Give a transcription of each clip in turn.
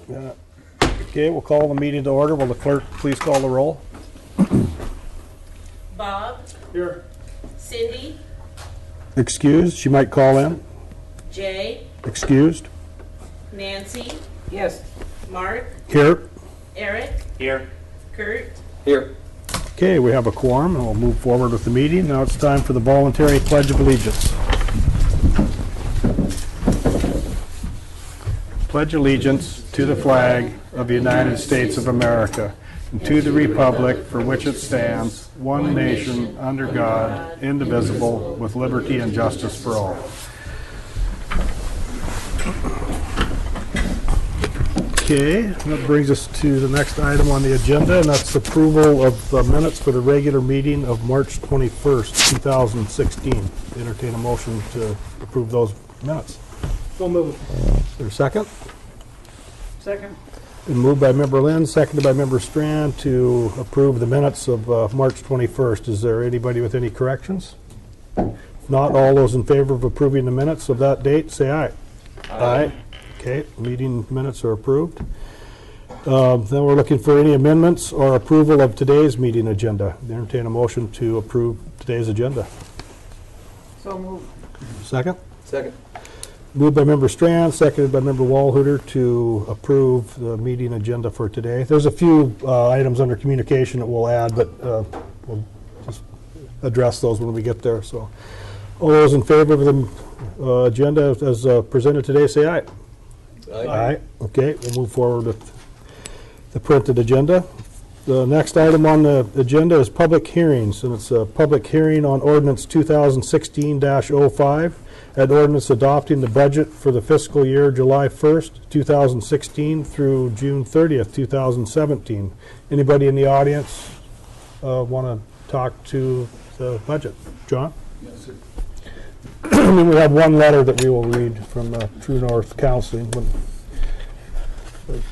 Okay, we'll call the meeting to order. Will the clerk please call the roll? Bob. Here. Cindy. Excused. She might call in. Jay. Excused. Nancy. Yes. Mark. Here. Eric. Here. Kurt. Here. Okay, we have a quorum, and we'll move forward with the meeting. Now it's time for the voluntary Pledge of Allegiance. Pledge allegiance to the flag of the United States of America and to the republic for which it stands, one nation, under God, indivisible, with liberty and justice for all. Okay, that brings us to the next item on the agenda, and that's approval of the minutes for the regular meeting of March 21st, 2016. Entertain a motion to approve those minutes. So moved. Is there a second? Second. Been moved by Member Lynn, seconded by Member Strand to approve the minutes of March 21st. Is there anybody with any corrections? If not, all those in favor of approving the minutes of that date, say aye. Aye. Okay, meeting minutes are approved. Then we're looking for any amendments or approval of today's meeting agenda. Entertain a motion to approve today's agenda. So moved. Second? Second. Moved by Member Strand, seconded by Member Walhooter to approve the meeting agenda for today. There's a few items under communication that we'll add, but we'll just address those when we get there. So, all those in favor of the agenda as presented today, say aye. Aye. Okay, we'll move forward with the printed agenda. The next item on the agenda is public hearings, and it's a public hearing on ordinance 2016-05, an ordinance adopting the budget for the fiscal year July 1st, 2016 through June 30th, 2017. Anybody in the audience want to talk to the budget? John? Yes, sir. And then we have one letter that we will read from True North Counseling when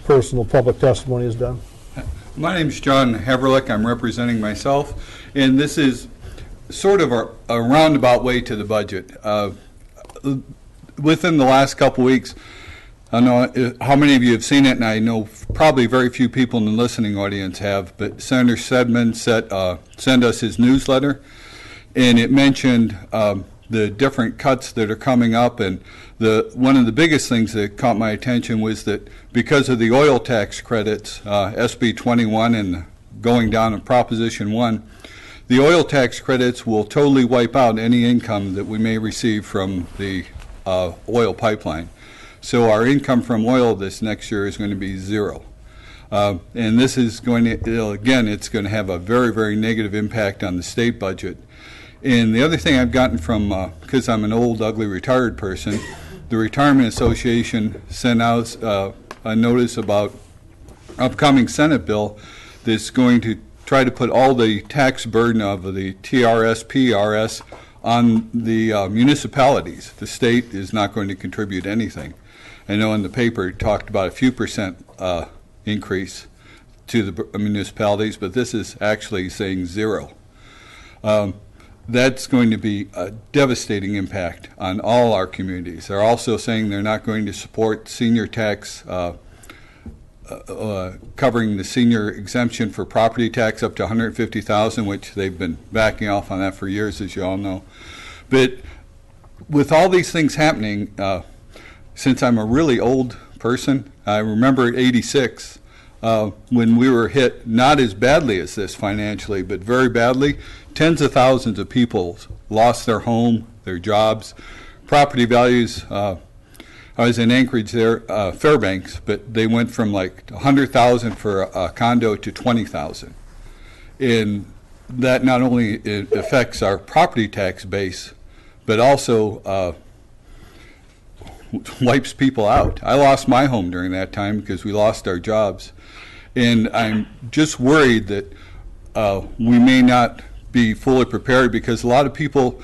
personal public testimony is done. My name is John Heverlick. I'm representing myself, and this is sort of a roundabout way to the budget. Within the last couple weeks, I don't know how many of you have seen it, and I know probably very few people in the listening audience have, but Senator Sedman sent us his newsletter, and it mentioned the different cuts that are coming up, and one of the biggest things that caught my attention was that because of the oil tax credits, SB 21 and going down in Proposition 1, the oil tax credits will totally wipe out any income that we may receive from the oil pipeline. So our income from oil this next year is going to be zero. And this is going to, again, it's going to have a very, very negative impact on the state budget. And the other thing I've gotten from, because I'm an old, ugly, retired person, the Retirement Association sent out a notice about upcoming Senate bill that's going to try to put all the tax burden of the TRS, PRS on the municipalities. The state is not going to contribute anything. I know in the paper it talked about a few percent increase to the municipalities, but this is actually saying zero. That's going to be a devastating impact on all our communities. They're also saying they're not going to support senior tax, covering the senior exemption for property tax up to $150,000, which they've been backing off on that for years, as you all know. But with all these things happening, since I'm a really old person, I remember at 86, when we were hit not as badly as this financially, but very badly. Tens of thousands of people lost their home, their jobs, property values. I was in Anchorage there, Fairbanks, but they went from like $100,000 for a condo to $20,000. And that not only affects our property tax base, but also wipes people out. I lost my home during that time because we lost our jobs. And I'm just worried that we may not be fully prepared because a lot of people,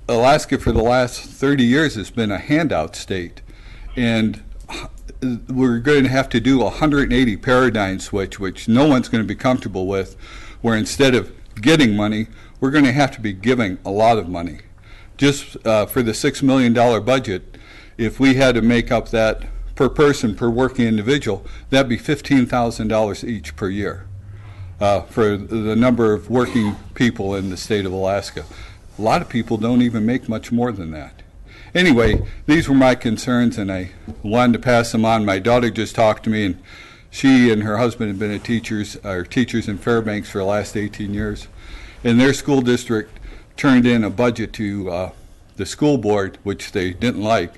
Alaska for the last 30 years has been a handout state. And we're going to have to do a 180 paradigm switch, which no one's going to be comfortable with, where instead of getting money, we're going to have to be giving a lot of money. Just for the $6 million budget, if we had to make up that per person, per working individual, that'd be $15,000 each per year for the number of working people in the state of Alaska. A lot of people don't even make much more than that. Anyway, these were my concerns, and I wanted to pass them on. My daughter just talked to me, and she and her husband have been teachers in Fairbanks for the last 18 years. And their school district turned in a budget to the school board, which they didn't like,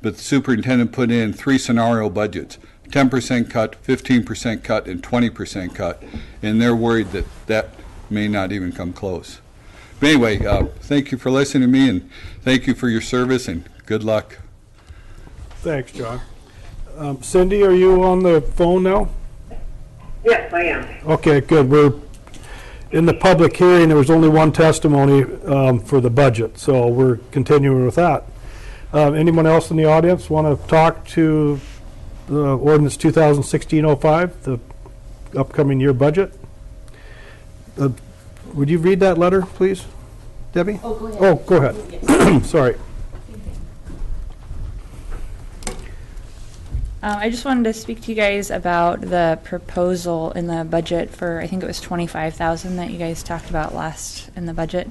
but the superintendent put in 3 scenario budgets, 10% cut, 15% cut, and 20% cut, and they're worried that that may not even come close. But anyway, thank you for listening to me, and thank you for your service, and good luck. Thanks, John. Cindy, are you on the phone now? Yes, I am. Okay, good. We're in the public hearing. There was only one testimony for the budget, so we're continuing with that. Anyone else in the audience want to talk to the ordinance 2016-05, the upcoming year budget? Would you read that letter, please, Debbie? Oh, go ahead. Oh, go ahead. Yes. Sorry. I just wanted to speak to you guys about the proposal in the budget for, I think it was $25,000 that you guys talked about last in the budget,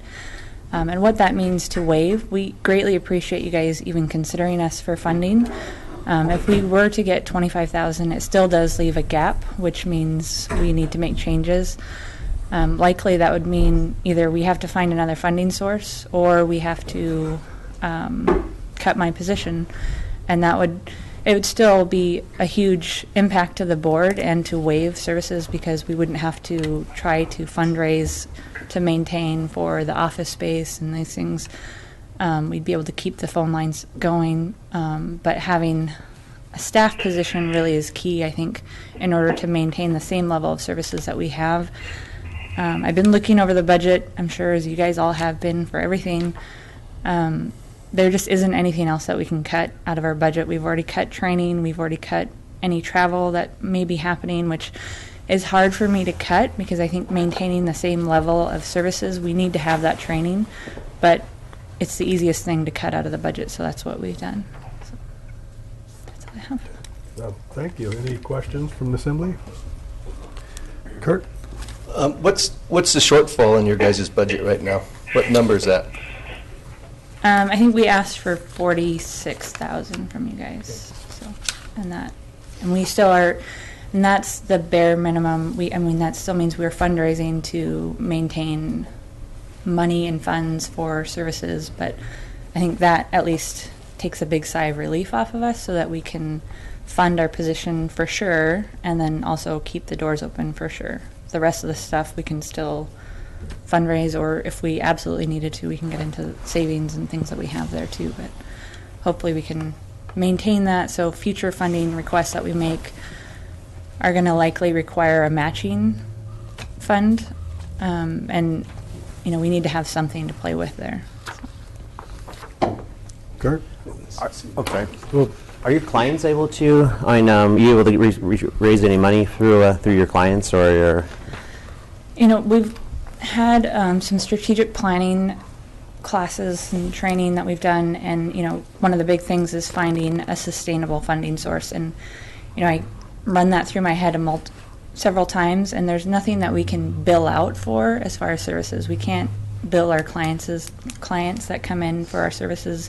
and what that means to waive. We greatly appreciate you guys even considering us for funding. If we were to get $25,000, it still does leave a gap, which means we need to make changes. Likely that would mean either we have to find another funding source or we have to cut my position, and it would still be a huge impact to the board and to waive services because we wouldn't have to try to fundraise to maintain for the office space and these things. We'd be able to keep the phone lines going, but having a staff position really is key, I think, in order to maintain the same level of services that we have. I've been looking over the budget, I'm sure as you guys all have been for everything. There just isn't anything else that we can cut out of our budget. We've already cut training, we've already cut any travel that may be happening, which is hard for me to cut because I think maintaining the same level of services, we need to have that training, but it's the easiest thing to cut out of the budget, so that's what we've done. So, that's all I have. Thank you. Any questions from the assembly? Kurt? What's the shortfall in your guys' budget right now? What number is that? I think we asked for 46,000 from you guys, so, and we still are, and that's the bare minimum. That still means we're fundraising to maintain money and funds for services, but I think that at least takes a big sigh of relief off of us so that we can fund our position for sure, and then also keep the doors open for sure. The rest of the stuff we can still fundraise, or if we absolutely needed to, we can get into savings and things that we have there too, but hopefully we can maintain that. So future funding requests that we make are going to likely require a matching fund, and we need to have something to play with there. Kurt? Okay. Well, Are your clients able to? You able to raise any money through your clients or your? We've had some strategic planning classes and training that we've done, and one of the big things is finding a sustainable funding source. And I run that through my head several times, and there's nothing that we can bill out for as far as services. We can't bill our clients that come in for our services.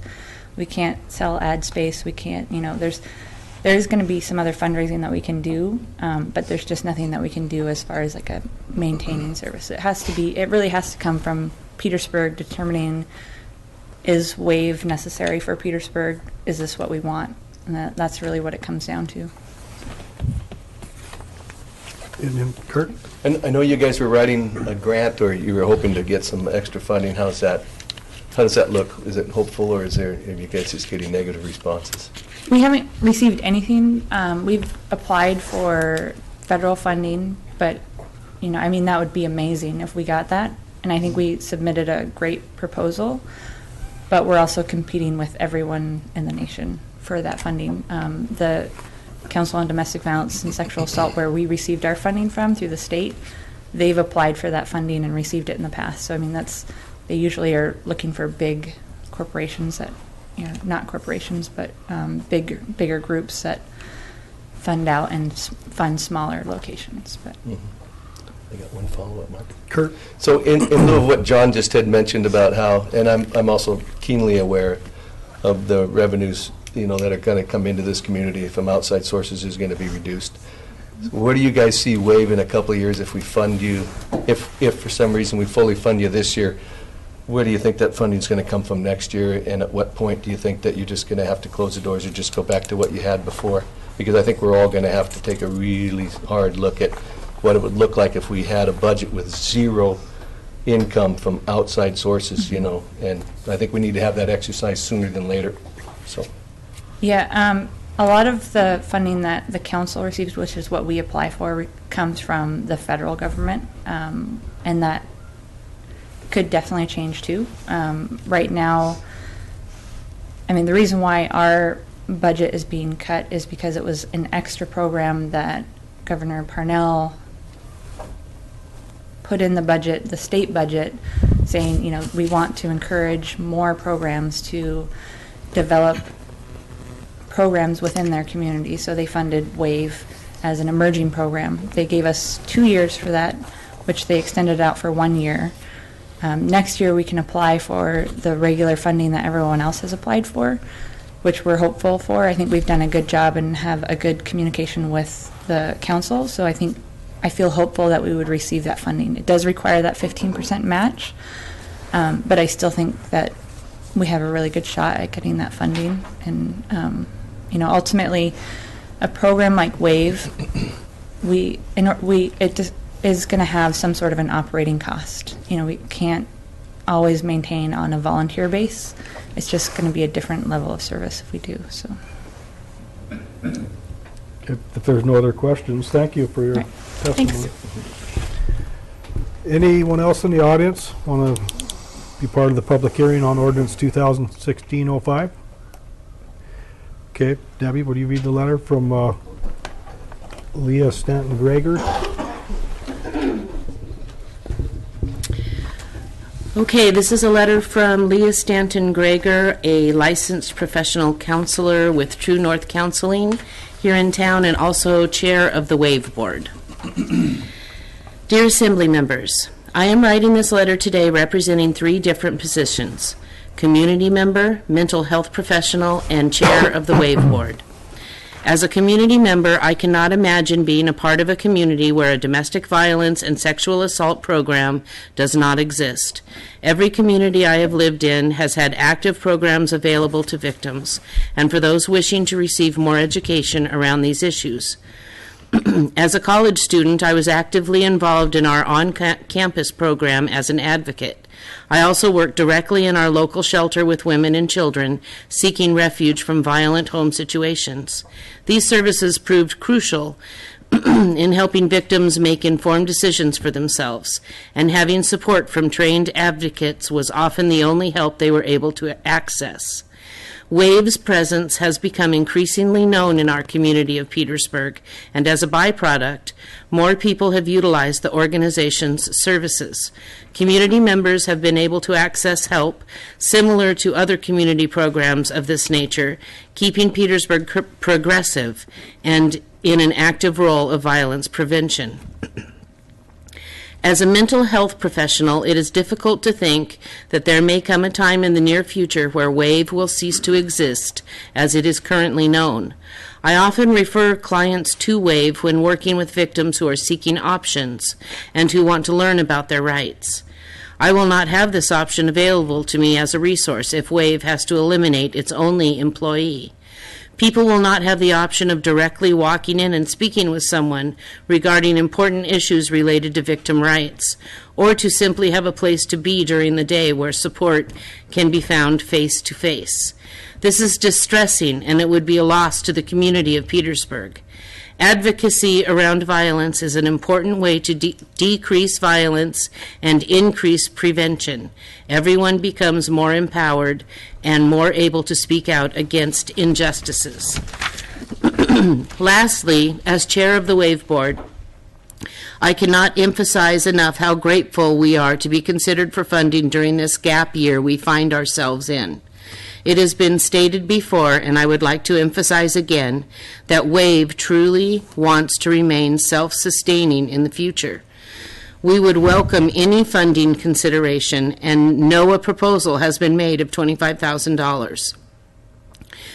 We can't sell ad space. We can't, there's going to be some other fundraising that we can do, but there's just nothing that we can do as far as like a maintaining service. It really has to come from Petersburg determining, is WAVE necessary for Petersburg? Is this what we want? And that's really what it comes down to. and then Kurt? And I know you guys were writing a grant, or you were hoping to get some extra funding. How does that look? Is it hopeful, or are you guys just getting negative responses? We haven't received anything. We've applied for federal funding, but that would be amazing if we got that. And I think we submitted a great proposal, but we're also competing with everyone in the nation for that funding. The Council on Domestic Violence and Sexual Assault, where we received our funding from through the state, they've applied for that funding and received it in the past. So they usually are looking for big corporations that not corporations, but bigger groups that fund out and fund smaller locations. But I got one follow-up, Mark. Kurt? So in lieu of what John just had mentioned about how, and I'm also keenly aware of the revenues, that are going to come into this community from outside sources is going to be reduced. Where do you guys see WAVE in a couple of years if we fund you, if for some reason we fully fund you this year, where do you think that funding is going to come from next year, and at what point do you think that you're just going to have to close the doors or just go back to what you had before? Because I think we're all going to have to take a really hard look at what it would look like if we had a budget with zero income from outside sources, and I think we need to have that exercise sooner than later. So, yeah, a lot of the funding that the council receives, which is what we apply for, comes from the federal government, and that could definitely change too. Right now, the reason why our budget is being cut is because it was an extra program that Governor Parnell put in the budget, the state budget, saying, we want to encourage more programs to develop programs within their community. So they funded WAVE as an emerging program. They gave us 2 years for that, which they extended out for 1 year. Next year we can apply for the regular funding that everyone else has applied for, which we're hopeful for. I think we've done a good job and have a good communication with the council, so I feel hopeful that we would receive that funding. It does require that 15% match, but I still think that we have a really good shot at getting that funding. And ultimately, a program like WAVE, it is going to have some sort of an operating cost. We can't always maintain on a volunteer base. It's just going to be a different level of service if we do. So, If there's no other questions, thank you for your testimony. Thanks. Anyone else in the audience want to be part of the public hearing on ordinance 2016-05? Okay, Debbie, would you read the letter from Leah Stanton-Greger? Okay, this is a letter from Leah Stanton-Greger, a licensed professional counselor with True North Counseling here in town and also chair of the WAVE Board. Dear Assembly members, I am writing this letter today representing 3 different positions: community member, mental health professional, and chair of the WAVE Board. As a community member, I cannot imagine being a part of a community where a domestic violence and sexual assault program does not exist. Every community I have lived in has had active programs available to victims and for those wishing to receive more education around these issues. As a college student, I was actively involved in our on-campus program as an advocate. I also worked directly in our local shelter with women and children seeking refuge from violent home situations. These services proved crucial in helping victims make informed decisions for themselves, and having support from trained advocates was often the only help they were able to access. WAVE's presence has become increasingly known in our community of Petersburg, and as a byproduct, more people have utilized the organization's services. Community members have been able to access help similar to other community programs of this nature, keeping Petersburg progressive and in an active role of violence prevention. As a mental health professional, it is difficult to think that there may come a time in the near future where WAVE will cease to exist as it is currently known. I often refer clients to WAVE when working with victims who are seeking options and who want to learn about their rights. I will not have this option available to me as a resource if WAVE has to eliminate its only employee. People will not have the option of directly walking in and speaking with someone regarding important issues related to victim rights, or to simply have a place to be during the day where support can be found face to face. This is distressing, and it would be a loss to the community of Petersburg. Advocacy around violence is an important way to decrease violence and increase prevention. Everyone becomes more empowered and more able to speak out against injustices. Lastly, as chair of the WAVE Board, I cannot emphasize enough how grateful we are to be considered for funding during this gap year we find ourselves in. It has been stated before, and I would like to emphasize again, that WAVE truly wants to remain self-sustaining in the future. We would welcome any funding consideration and know a proposal has been made of $25,000.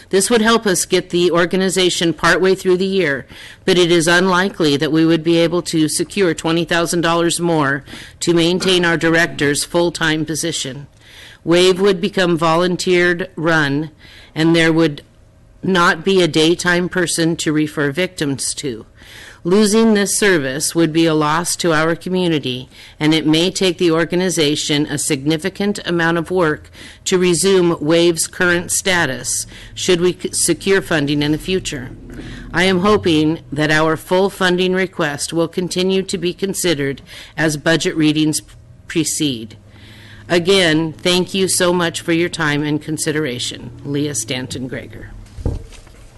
This would help us get the organization partway through the year, but it is unlikely that we would be able to secure $20,000 more to maintain our director's full-time position. WAVE would become volunteered run, and there would not be a daytime person to refer victims to. Losing this service would be a loss to our community, and it may take the organization a significant amount of work to resume WAVE's current status should we secure funding in the future. I am hoping that our full funding request will continue to be considered as budget readings proceed. Again, thank you so much for your time and consideration. Leah Stanton Greger.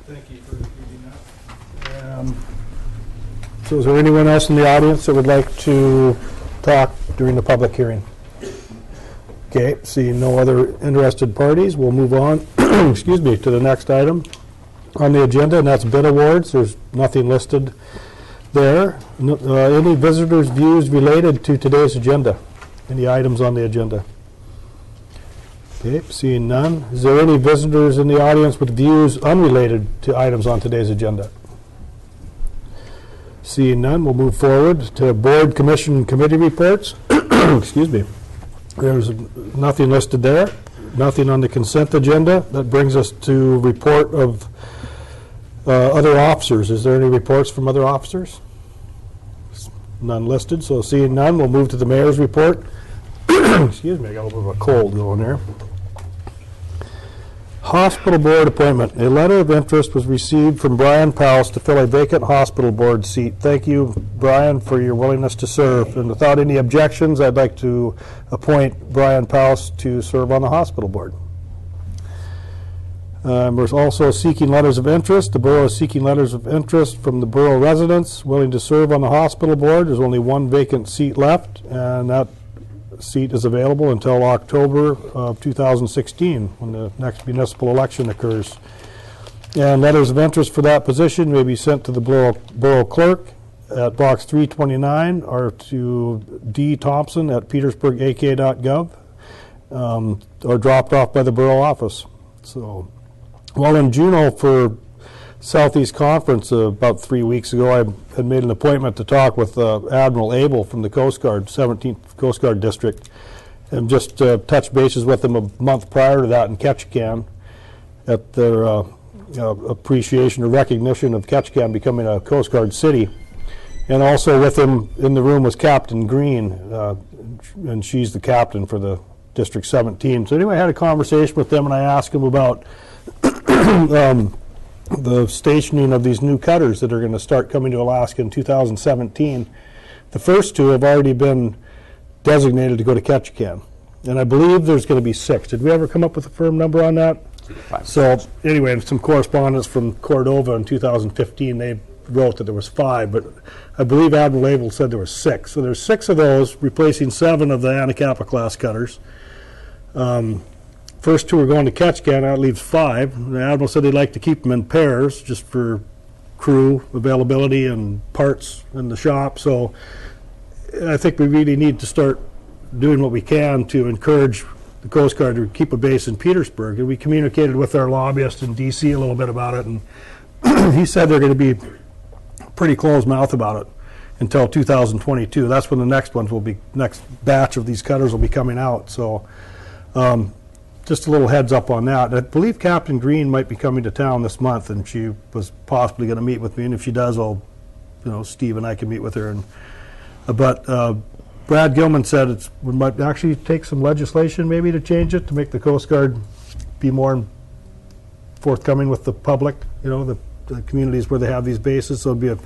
Thank you for reading that. So is there anyone else in the audience that would like to talk during the public hearing? Okay, seeing no other interested parties, we'll move on, excuse me, to the next item on the agenda, and that's bid awards. There's nothing listed there. Any visitors' views related to today's agenda? Any items on the agenda? Okay, seeing none. Is there any visitors in the audience with views unrelated to items on today's agenda? Seeing none, we'll move forward to board, commission, and committee reports. Excuse me. There's nothing listed there. Nothing on the consent agenda. That brings us to report of other officers. Is there any reports from other officers? None listed. So seeing none, we'll move to the mayor's report. Excuse me, I got a little bit of a cold going there. Hospital board appointment. A letter of interest was received from Brian Powell to fill a vacant hospital board seat. Thank you, Brian, for your willingness to serve. And without any objections, I'd like to appoint Brian Powell to serve on the hospital board. We're also seeking letters of interest. The borough is seeking letters of interest from the borough residents willing to serve on the hospital board. There's only one vacant seat left, and that seat is available until October of 2016, when the next municipal election occurs. And letters of interest for that position may be sent to the borough clerk at box 329 or to D. Thompson at petersburgak.gov, or dropped off by the borough office. So, while in Juneau for Southeast Conference about 3 weeks ago, I had made an appointment to talk with Admiral Abel from the Coast Guard, 17th Coast Guard District, and just touch bases with them a month prior to that in Ketchikan at their appreciation or recognition of Ketchikan becoming a Coast Guard city. And also with him in the room was Captain Green, and she's the captain for the District 17. So anyway, I had a conversation with them, and I asked them about the stationing of these new cutters that are going to start coming to Alaska in 2017. The first two have already been designated to go to Ketchikan, and I believe there's going to be 6. Did we ever come up with a firm number on that? 5. So anyway, some correspondence from Cordova in 2015, they wrote that there was 5, but I believe Admiral Abel said there were 6. So there's 6 of those, replacing 7 of the Anacapa class cutters. First 2 are going to Ketchikan, that leaves 5. The Admiral said they'd like to keep them in pairs just for crew availability and parts in the shop. So I think we really need to start doing what we can to encourage the Coast Guard to keep a base in Petersburg. And we communicated with our lobbyist in D.C. a little bit about it, and he said they're going to be pretty closed mouth about it until 2022. That's when the next ones will be, next batch of these cutters will be coming out. So just a little heads up on that. I believe Captain Green might be coming to town this month, and she was possibly going to meet with me. And if she does, Steve and I can meet with her. But Brad Gilman said we might actually take some legislation maybe to change it to make the Coast Guard be more forthcoming with the public. The communities where they have these bases. So it'll be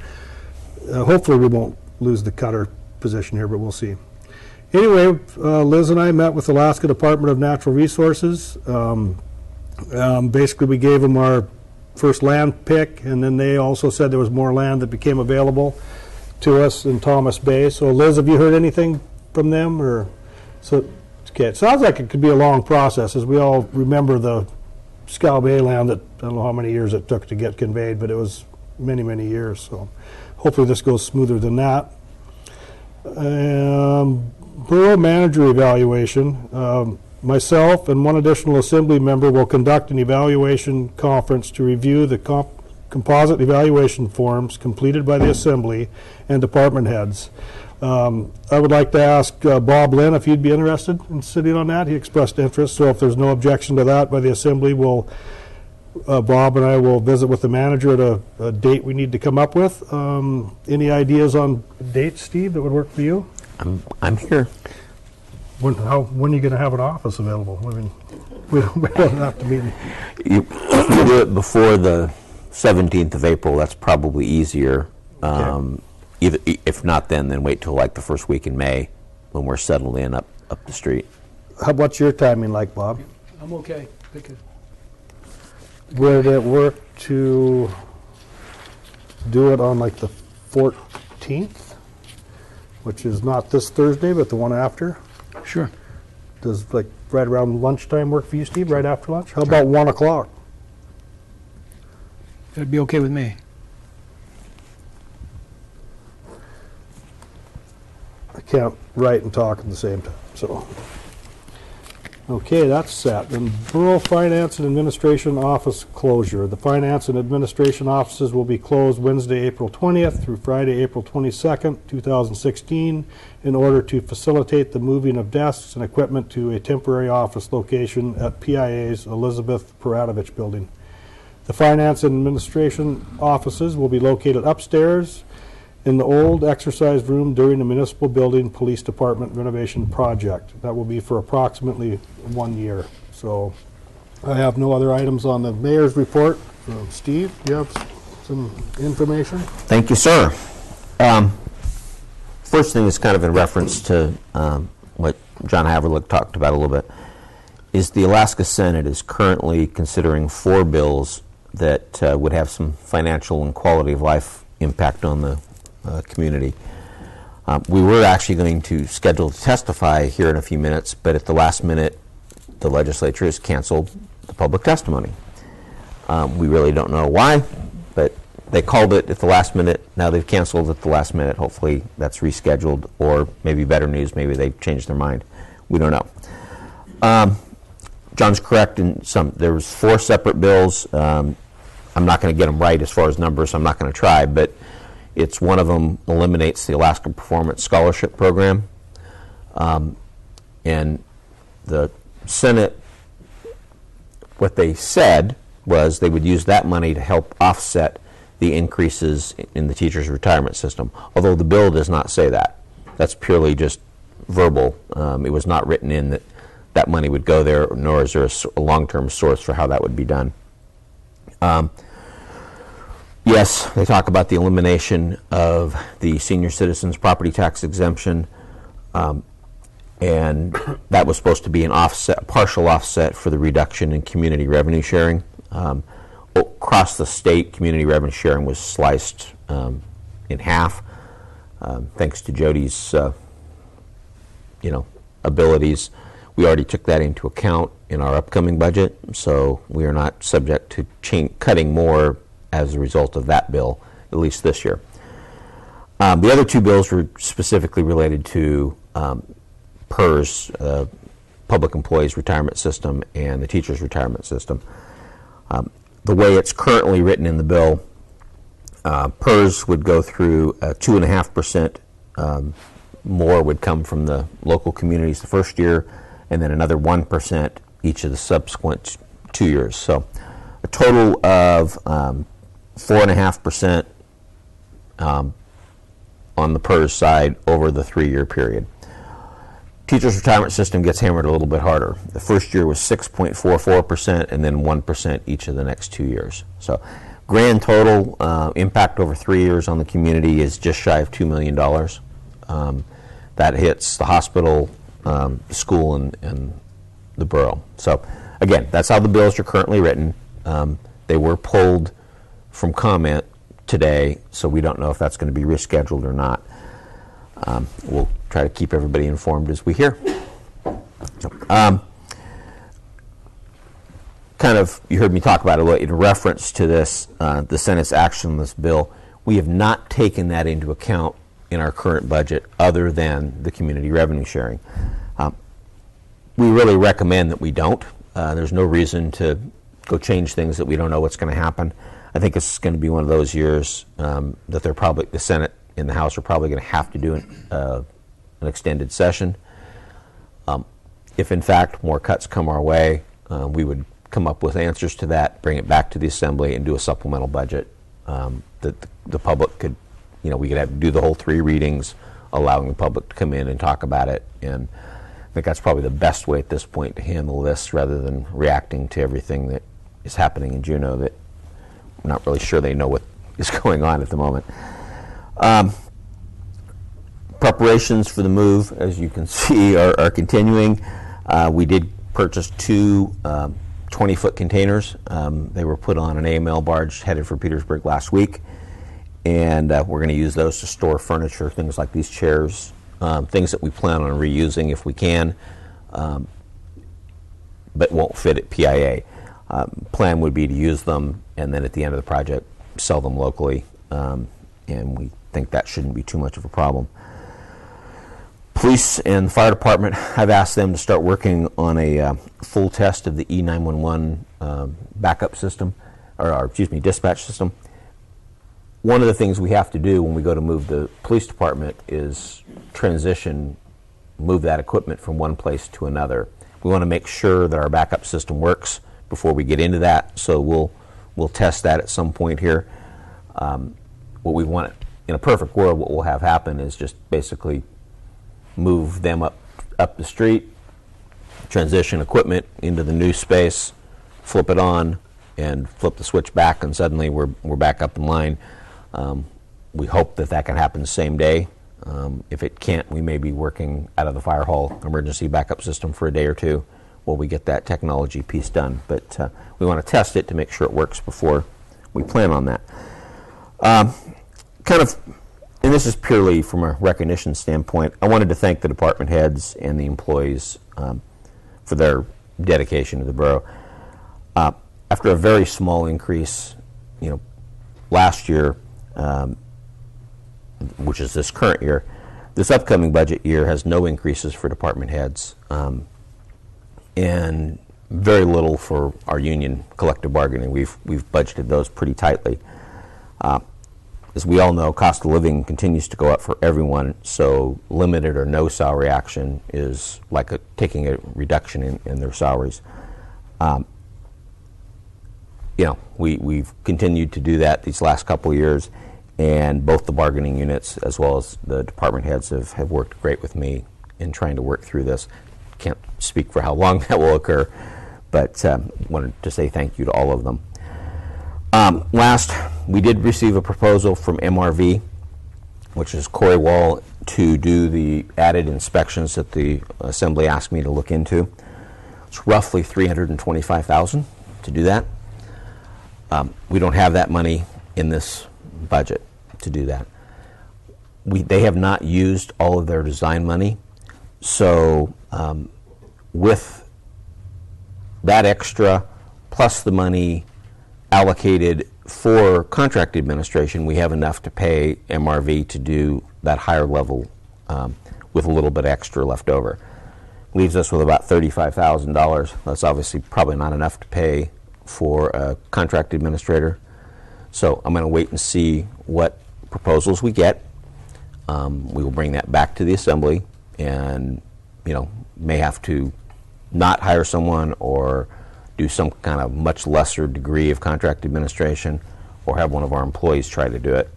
hopefully we won't lose the cutter position here, but we'll see. Anyway, Liz and I met with Alaska Department of Natural Resources. Basically, we gave them our first land pick, and then they also said there was more land that became available to us in Thomas Bay. So, Liz, have you heard anything from them? Okay, it sounds like it could be a long process. As we all remember, the Scow Bay land that, I don't know how many years it took to get conveyed, but it was many, many years, so hopefully this goes smoother than that. Borough manager evaluation. Myself and one additional assembly member will conduct an evaluation conference to review the composite evaluation forms completed by the assembly and department heads. I would like to ask Bob Lynn if he'd be interested in sitting on that. He expressed interest, so if there's no objection to that by the assembly, Bob and I will visit with the manager at a date we need to come up with. Any ideas on dates, Steve, that would work for you? I'm here. When are you going to have an office available? I mean, we don't have to meet. You do it before the 17th of April. That's probably easier. Okay. If not then wait till like the first week in May when we're settled in up the street. What's your timing like, Bob? I'm okay. Pick it. Would it work to do it on like the 14th, which is not this Thursday, but the one after? Sure. Does like right around lunchtime work for you, Steve, right after lunch? How about 1 o'clock? That'd be okay with me. I can't write and talk at the same time, so. Okay, that's set. Then Borough Finance and Administration Office closure. The Finance and Administration offices will be closed Wednesday, April 20th through Friday, April 22nd, 2016, in order to facilitate the moving of desks and equipment to a temporary office location at PIA's Elizabeth Peradovich building. The Finance and Administration offices will be located upstairs in the old exercise room during the municipal building police department renovation project. That will be for approximately 1 year. So I have no other items on the mayor's report. Steve, do you have some information? Thank you, sir. First thing is kind of in reference to what John Haverlick talked about a little bit, is the Alaska Senate is currently considering 4 bills that would have some financial and quality of life impact on the community. We were actually going to schedule to testify here in a few minutes, but at the last minute, the legislature has canceled the public testimony. We really don't know why, but they called it at the last minute. Now they've canceled at the last minute. Hopefully that's rescheduled, or maybe better news, maybe they've changed their mind. We don't know. John's correct in there was 4 separate bills. I'm not going to get them right as far as numbers, so I'm not going to try, but it's one of them eliminates the Alaska Performance Scholarship Program. And the Senate, what they said was they would use that money to help offset the increases in the teachers' retirement system, although the bill does not say that. That's purely just verbal. It was not written in that that money would go there, nor is there a long-term source for how that would be done. Yes, they talk about the elimination of the senior citizens property tax exemption, and that was supposed to be an offset, partial offset for the reduction in community revenue sharing. Across the state, community revenue sharing was sliced in half, thanks to Jody's, abilities. We already took that into account in our upcoming budget, so we are not subject to cutting more as a result of that bill, at least this year. The other 2 bills were specifically related to PERS, Public Employees Retirement System, and the Teachers Retirement System. The way it's currently written in the bill, PERS would go through 2.5% more would come from the local communities the first year, and then another 1% each of the subsequent 2 years. So a total of 4.5% on the PERS side over the 3-year period. Teachers' retirement system gets hammered a little bit harder. The first year was 6.44% and then 1% each of the next 2 years. So grand total impact over 3 years on the community is just shy of $2 million. That hits the hospital, the school, and the borough. So again, that's how the bills are currently written. They were pulled from comment today, so we don't know if that's going to be rescheduled or not. We'll try to keep everybody informed as we hear. kind of, you heard me talk about it in reference to this, the Senate's action on this bill. We have not taken that into account in our current budget other than the community revenue sharing. We really recommend that we don't. There's no reason to go change things that we don't know what's going to happen. I think it's going to be one of those years that they're probably, the Senate and the House are probably going to have to do an extended session. If in fact more cuts come our way, we would come up with answers to that, bring it back to the Assembly, and do a supplemental budget that the public could, we could have to do the whole 3 readings, allowing the public to come in and talk about it. And I think that's probably the best way at this point to handle this, rather than reacting to everything that is happening in Juneau that I'm not really sure they know what is going on at the moment. Preparations for the move, as you can see, are continuing. We did purchase 2 20-foot containers. They were put on an AML barge headed for Petersburg last week, and we're going to use those to store furniture, things like these chairs, things that we plan on reusing if we can, but won't fit at PIA. Plan would be to use them, and then at the end of the project, sell them locally, and we think that shouldn't be too much of a problem. Police and fire department, I've asked them to start working on a full test of the E911 backup system, or dispatch system. One of the things we have to do when we go to move the police department is move that equipment from one place to another. We want to make sure that our backup system works before we get into that, so we'll test that at some point here. What we want, in a perfect world, what we'll have happen is just basically move them up the street, transition equipment into the new space, flip it on, and flip the switch back, and suddenly we're back up in line. We hope that can happen the same day. If it can't, we may be working out of the fire hall emergency backup system for a day or 2 while we get that technology piece done. But we want to test it to make sure it works before we plan on that. And this is purely from a recognition standpoint. I wanted to thank the department heads and the employees for their dedication to the borough. After a very small increase, last year, which is this current year, this upcoming budget year has no increases for department heads, and very little for our union collective bargaining. We've budgeted those pretty tightly. As we all know, cost of living continues to go up for everyone, so limited or no salary action is like taking a reduction in their salaries. We've continued to do that these last couple of years, and both the bargaining units as well as the department heads have worked great with me in trying to work through this. Can't speak for how long that will occur, but wanted to say thank you to all of them. Last, we did receive a proposal from MRV, which is Corey Wall, to do the added inspections that the Assembly asked me to look into. It's roughly $325,000 to do that. We don't have that money in this budget to do that. They have not used all of their design money, so with that extra plus the money allocated for contract administration, we have enough to pay MRV to do that higher level with a little bit extra left over. Leaves us with about $35,000. That's obviously probably not enough to pay for a contract administrator. So I'm going to wait and see what proposals we get. We will bring that back to the Assembly, and may have to not hire someone or do some kind of much lesser degree of contract administration, or have one of our employees try to do it.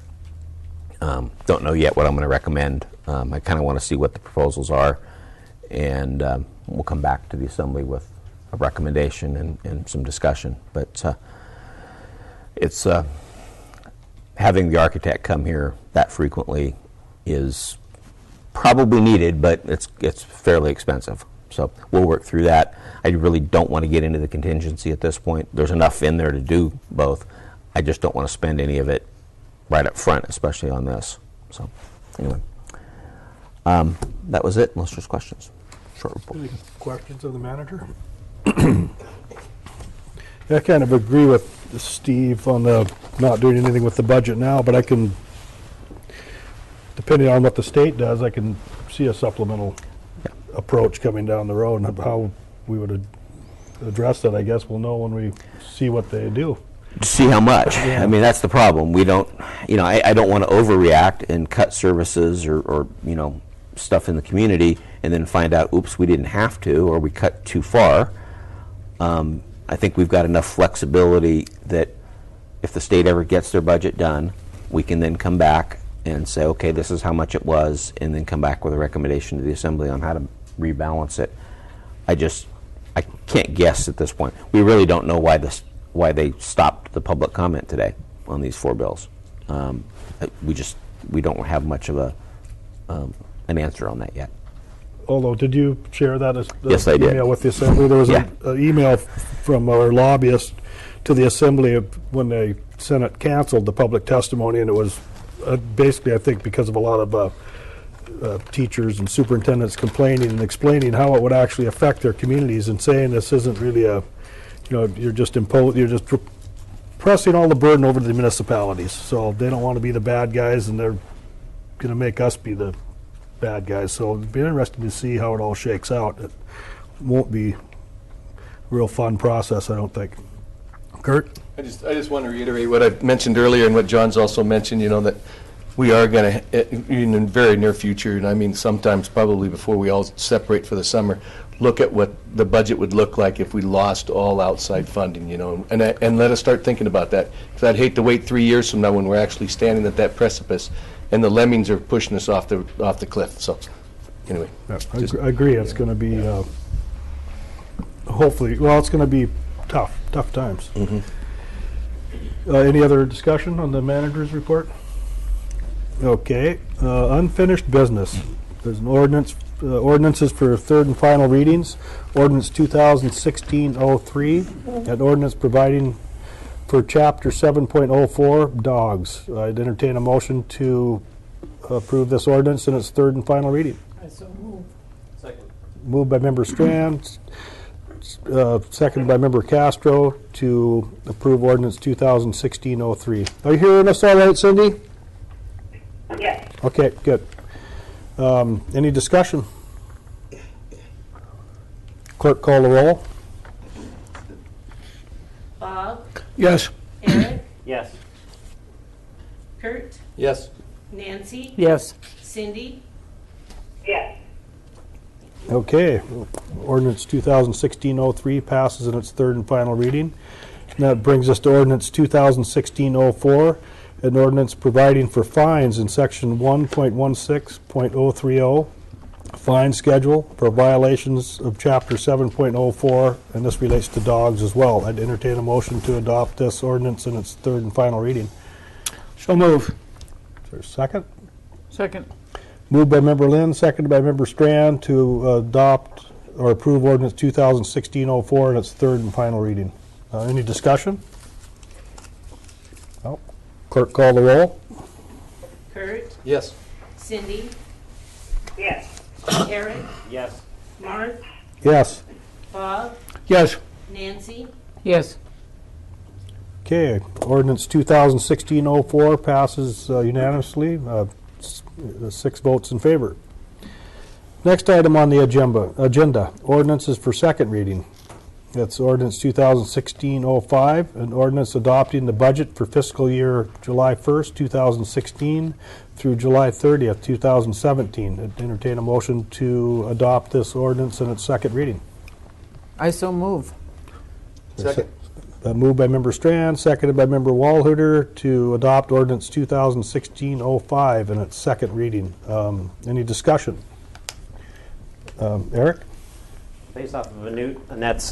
Don't know yet what I'm going to recommend. I kind of want to see what the proposals are, and we'll come back to the Assembly with a recommendation and some discussion. But it's having the architect come here that frequently is probably needed, but it's fairly expensive. So we'll work through that. I really don't want to get into the contingency at this point. There's enough in there to do both. I just don't want to spend any of it right up front, especially on this. So anyway, that was it, unless there's questions. Short report. Any questions of the manager? I kind of agree with Steve on the not doing anything with the budget now, but I can, depending on what the state does, I can see a supplemental approach coming down the road, and how we would address that, I guess we'll know when we see what they do. See how much. I mean, that's the problem. We don't, I don't want to overreact and cut services or stuff in the community and then find out, oops, we didn't have to, or we cut too far. I think we've got enough flexibility that if the state ever gets their budget done, we can then come back and say, okay, this is how much it was, and then come back with a recommendation to the Assembly on how to rebalance it. I can't guess at this point. We really don't know why they stopped the public comment today on these 4 bills. We don't have much of an answer on that yet. Although, did you share that as Yes, I did. email with the Assembly? There was Yeah. an email from our lobbyist to the Assembly when the Senate canceled the public testimony, and it was basically, I think, because of a lot of teachers and superintendents complaining and explaining how it would actually affect their communities, and saying this isn't really you're just pressing all the burden over to the municipalities. So they don't want to be the bad guys, and they're going to make us be the bad guys. So it'd be interesting to see how it all shakes out. It won't be a real fun process, I don't think. Kurt? I just want to reiterate what I mentioned earlier and what John's also mentioned, that we are going to, in the very near future, and I mean sometimes probably before we all separate for the summer, look at what the budget would look like if we lost all outside funding, and let us start thinking about that. Because I'd hate to wait 3 years from now when we're actually standing at that precipice and the lemmings are pushing us off the cliff. So, anyway. Yeah, I agree. It's going to be, hopefully, it's going to be tough times. Mm-hmm. Any other discussion on the manager's report? Okay. Unfinished business. There's an ordinances for third and final readings. Ordinance 2016-03, an ordinance providing for Chapter 7.04, dogs. I'd entertain a motion to approve this ordinance in its third and final reading. I so move. Second. Moved by Member Strand, seconded by Member Castro to approve ordinance 2016-03. Are you hearing us all right, Cindy? Yes. Okay, good. Any discussion? Clerk, call the roll. Bob, Yes. Eric, Yes. Kurt, Yes. Nancy, Yes. Cindy, Yes. Okay, ordinance 2016-03 passes in its third and final reading. And that brings us to ordinance 2016-04, an ordinance providing for fines in section 1.16.030, fine schedule for violations of chapter 7.04, and this relates to dogs as well. I'd entertain a motion to adopt this ordinance in its third and final reading. So move. Is there a second? Second. Moved by Member Lynn, seconded by Member Strand to adopt or approve ordinance 2016-04 in its third and final reading. Any discussion? No. Clerk, call the roll. Kurt, Yes. Cindy, Yes. Eric, Yes. Mark, Yes. Bob, Yes. Nancy, Yes. Okay, ordinance 2016-04 passes unanimously, 6 votes in favor. Next item on the agenda, ordinances for second reading. That's ordinance 2016-05, an ordinance adopting the budget for fiscal year July 1st, 2016 through July 30th, 2017. I'd entertain a motion to adopt this ordinance in its second reading. I so move. Second. Moved by Member Strand, seconded by Member Walhooter to adopt ordinance 2016-05 in its second reading. Any discussion? Eric? Based off of Annette's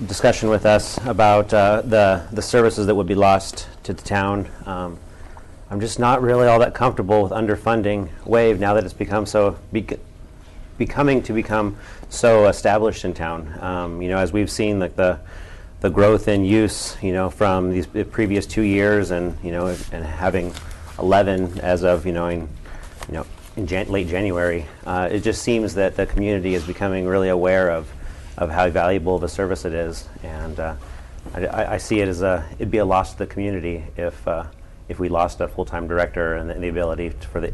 discussion with us about the services that would be lost to the town, I'm just not really all that comfortable with underfunding WAVE now that it's become so become so established in town. As we've seen, like the growth in use, from these previous 2 years, and and having 11 as of in late January, it just seems that the community is becoming really aware of how valuable of a service it is. And I see it as it'd be a loss to the community if we lost a full-time director and the ability for the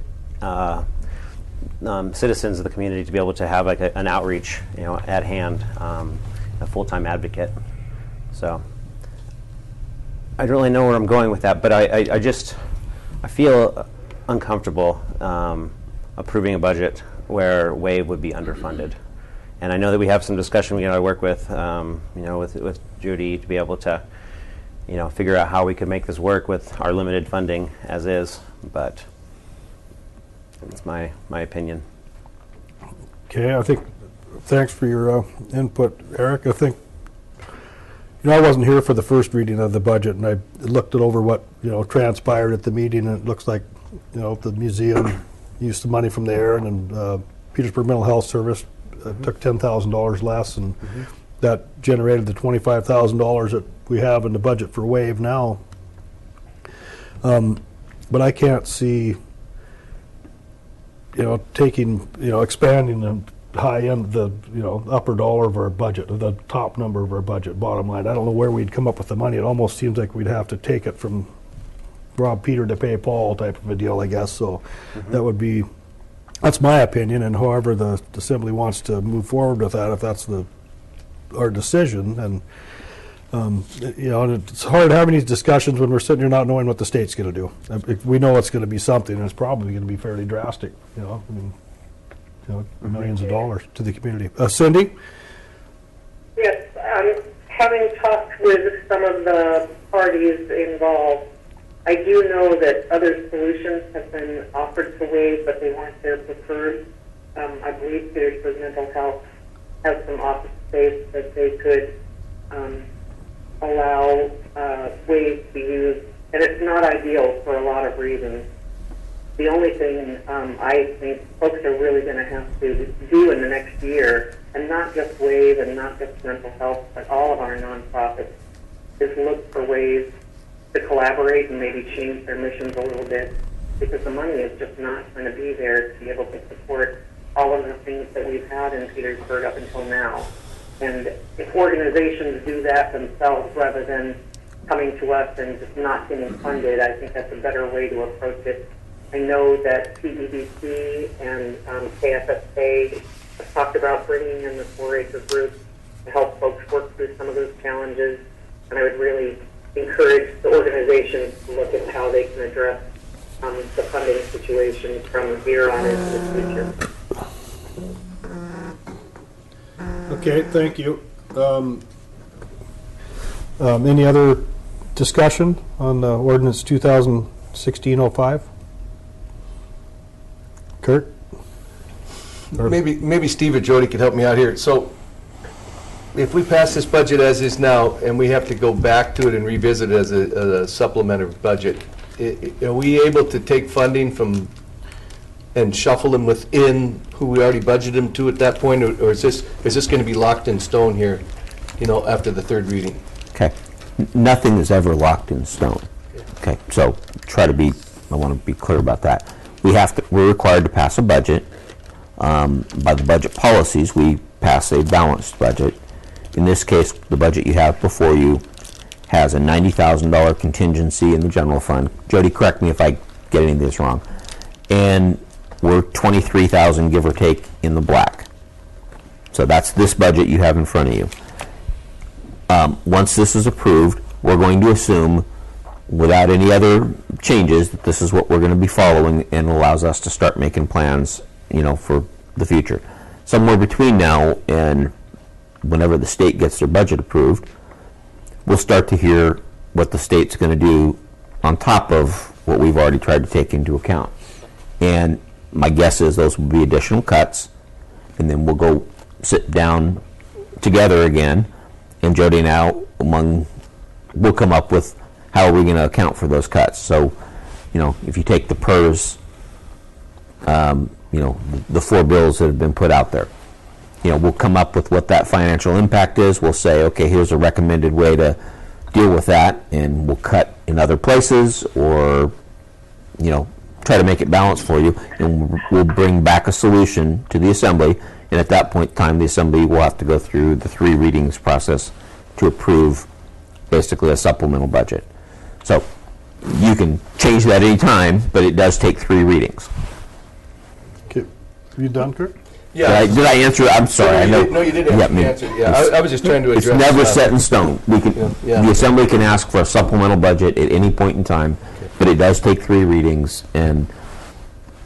citizens of the community to be able to have like an outreach, at hand, a full-time advocate. So I don't really know where I'm going with that, but I feel uncomfortable approving a budget where WAVE would be underfunded. And I know that we have some discussion we got to work with, with Judy to be able to, figure out how we could make this work with our limited funding as is. But it's my opinion. Okay, I think, thanks for your input, Eric. I think, I wasn't here for the first reading of the budget, and I looked it over what, transpired at the meeting, and it looks like, the museum used some money from there, and then Petersburg Mental Health Service took $10,000 less, and that generated the $25,000 that we have in the budget for WAVE now. But I can't see, taking, expanding the high end, the upper dollar of our budget, or the top number of our budget, bottom line. I don't know where we'd come up with the money. It almost seems like we'd have to take it from rob Peter to pay Paul type of a deal, I guess. So that's my opinion, and however the Assembly wants to move forward with that, if that's our decision, and and it's hard having these discussions when we're sitting here not knowing what the state's going to do. If we know it's going to be something, and it's probably going to be fairly drastic. Millions of dollars to the community. Cindy? Yes, having talked with some of the parties involved, I do know that other solutions have been offered to WAVE, but they weren't their preferred. I believe Petersburg Mental Health has some office space that they could allow WAVE to use, and it's not ideal for a lot of reasons. The only thing I think folks are really going to have to do in the next year, and not just WAVE and not just mental health, but all of our nonprofits, is look for ways to collaborate and maybe change their missions a little bit, because the money is just not going to be there to be able to support all of the things that we've had in Petersburg up until now. And if organizations do that themselves rather than coming to us and just not getting funded, I think that's a better way to approach it. I know that PEDC and KFSA have talked about bringing in the 4-acre group to help folks work through some of those challenges, and I would really encourage the organizations to look at how they can address the funding situation from here on into the future. Okay, thank you. Any other discussion on ordinance 2016-05? Kurt? Maybe Steve or Jody could help me out here. So if we pass this budget as is now, and we have to go back to it and revisit it as a supplementary budget, are we able to take funding from and shuffle them within who we already budgeted them to at that point, or is this going to be locked in stone here, after the third reading? Okay. Nothing is ever locked in stone. Okay. So I want to be clear about that. We're required to pass a budget. By the budget policies, we pass a balanced budget. In this case, the budget you have before you has a $90,000 contingency in the general fund. Jody, correct me if I get any of this wrong. And we're $23,000, give or take, in the black. So that's this budget you have in front of you. Once this is approved, we're going to assume, without any other changes, that this is what we're going to be following, and allows us to start making plans, for the future. Somewhere between now and whenever the state gets their budget approved, we'll start to hear what the state's going to do on top of what we've already tried to take into account. And my guess is those will be additional cuts, and then we'll go sit down together again, and Jody and I we'll come up with how are we going to account for those cuts. So, if you take the PERS, the 4 bills that have been put out there, we'll come up with what that financial impact is. We'll say, okay, here's a recommended way to deal with that, and we'll cut in other places, or, try to make it balanced for you, and we'll bring back a solution to the Assembly, and at that point in time, the Assembly will have to go through the 3 readings process to approve basically a supplemental budget. So you can change that any time, but it does take 3 readings. Okay. You done, Kurt? Yeah. Did I answer? I'm sorry. I know. No, you didn't answer. Yeah, I was just trying to address. It's never set in stone. We can, Yeah. the Assembly can ask for a supplemental budget at any point in time, but it does take 3 readings, and,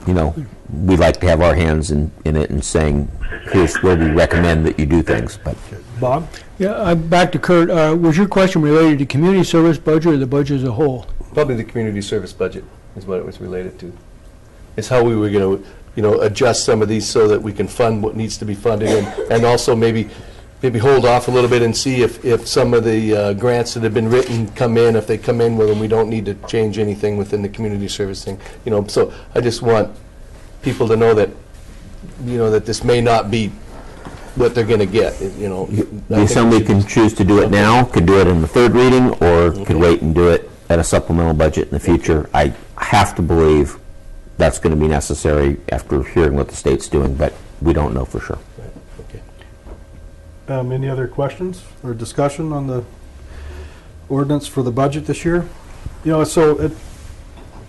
you know, we like to have our hands in it and saying, here's where we recommend that you do things. But Bob? Yeah, I'm back to Kurt. Was your question related to community service budget or the budget as a whole? Probably the community service budget is what it was related to. It's how we were going to, adjust some of these so that we can fund what needs to be funded, and also maybe hold off a little bit and see if some of the grants that have been written come in. If they come in, well, then we don't need to change anything within the community service thing. So I just want people to know that, that this may not be what they're going to get. the Assembly can choose to do it now, could do it in the 3rd reading, or could wait and do it at a supplemental budget in the future. I have to believe that's going to be necessary after hearing what the state's doing, but we don't know for sure. Any other questions or discussion on the ordinance for the budget this year? If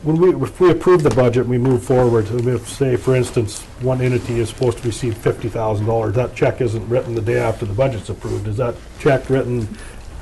we approve the budget, we move forward. If, say, for instance, one entity is supposed to receive $50,000, that check isn't written the day after the budget's approved. Is that check written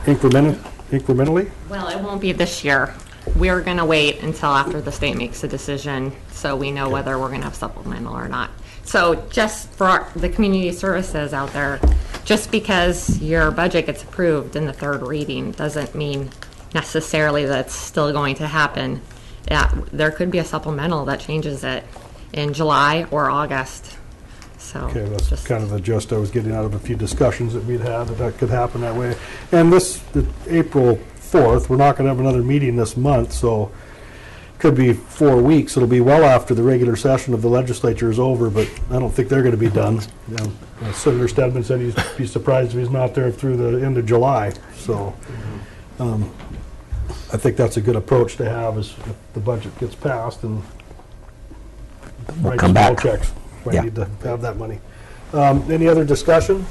incrementally? Well, it won't be this year. We're going to wait until after the state makes a decision so we know whether we're going to have supplemental or not. So just for the community services out there, just because your budget gets approved in the 3rd reading doesn't mean necessarily that's still going to happen. Yeah, there could be a supplemental that changes it in July or August. So Okay, that's kind of the gist I was getting out of a few discussions that we'd had, that could happen that way. And April 4th, we're not going to have another meeting this month, so could be 4 weeks. It'll be well after the regular session of the legislature is over, but I don't think they're going to be done. Senator Stedman said he'd be surprised if he's not there through the end of July. So I think that's a good approach to have, is if the budget gets passed and We'll come back. checks. We Yeah. need to have that money. Any other discussion,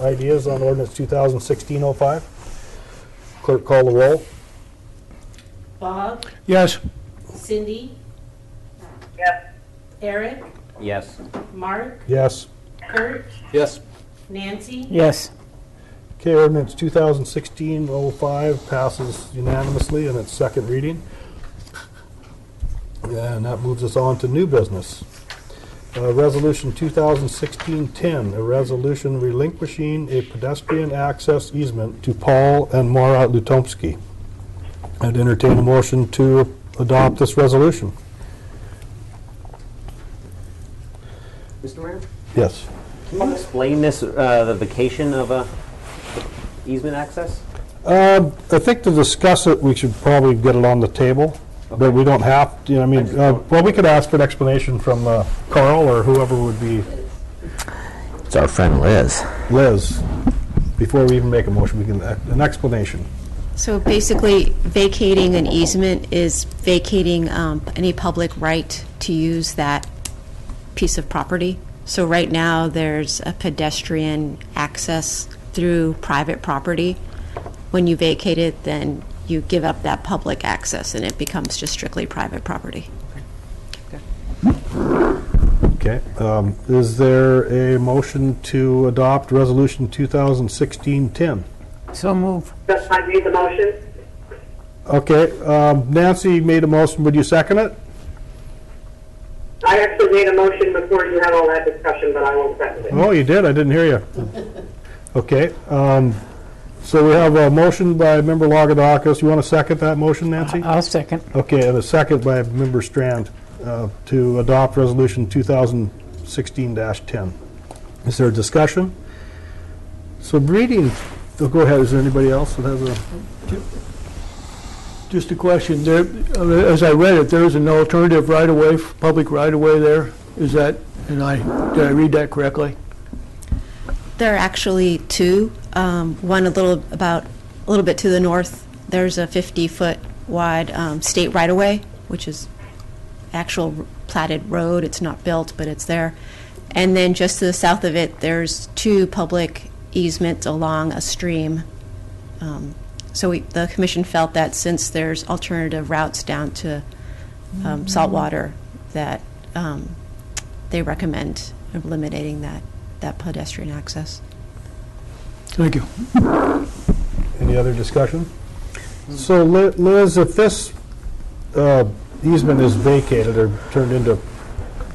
ideas on ordinance 2016-05? Clerk, call the roll. Bob, Yes. Cindy, Yes. Eric, Yes. Mark, Yes. Kurt, Yes. Nancy, Yes. Okay, ordinance 2016-05 passes unanimously in its 2nd reading. And that moves us on to new business. Resolution 2016-10, a resolution relinquishing a pedestrian access easement to Paul and Maura Lutomsky. I'd entertain a motion to adopt this resolution. Mr. Mayor? Yes. Can you explain this, the vacation of easement access? I think to discuss it, we should probably get it on the table, but we don't have to, well, we could ask for an explanation from Carl or whoever would be. It's our friend Liz. Liz, before we even make a motion, we can, an explanation. So basically, vacating an easement is vacating any public right to use that piece of property. So right now, there's a pedestrian access through private property. When you vacate it, then you give up that public access, and it becomes just strictly private property. Okay. Is there a motion to adopt Resolution 2016-10? So move. Just I made the motion. Okay. Nancy made a motion. Would you second it? I actually made a motion before you had all that discussion, but I won't second it. Oh, you did? I didn't hear you. Okay. So we have a motion by Member Lagadakis. You want to second that motion, Nancy? I'll second. Okay, and a second by Member Strand to adopt Resolution 2016-10. Is there a discussion? So reading, go ahead, is there anybody else that has a? Just a question. There, as I read it, there is an alternative right-of-way, public right-of-way there. Is that, did I read that correctly? There are actually 2. One a little bit to the north. There's a 50-foot wide state right-of-way, which is actual platted road. It's not built, but it's there. And then just to the south of it, there's 2 public easements along a stream. So the commission felt that since there's alternative routes down to saltwater, that they recommend eliminating that pedestrian access. Thank you. Any other discussion? So Liz, if this easement is vacated or turned into,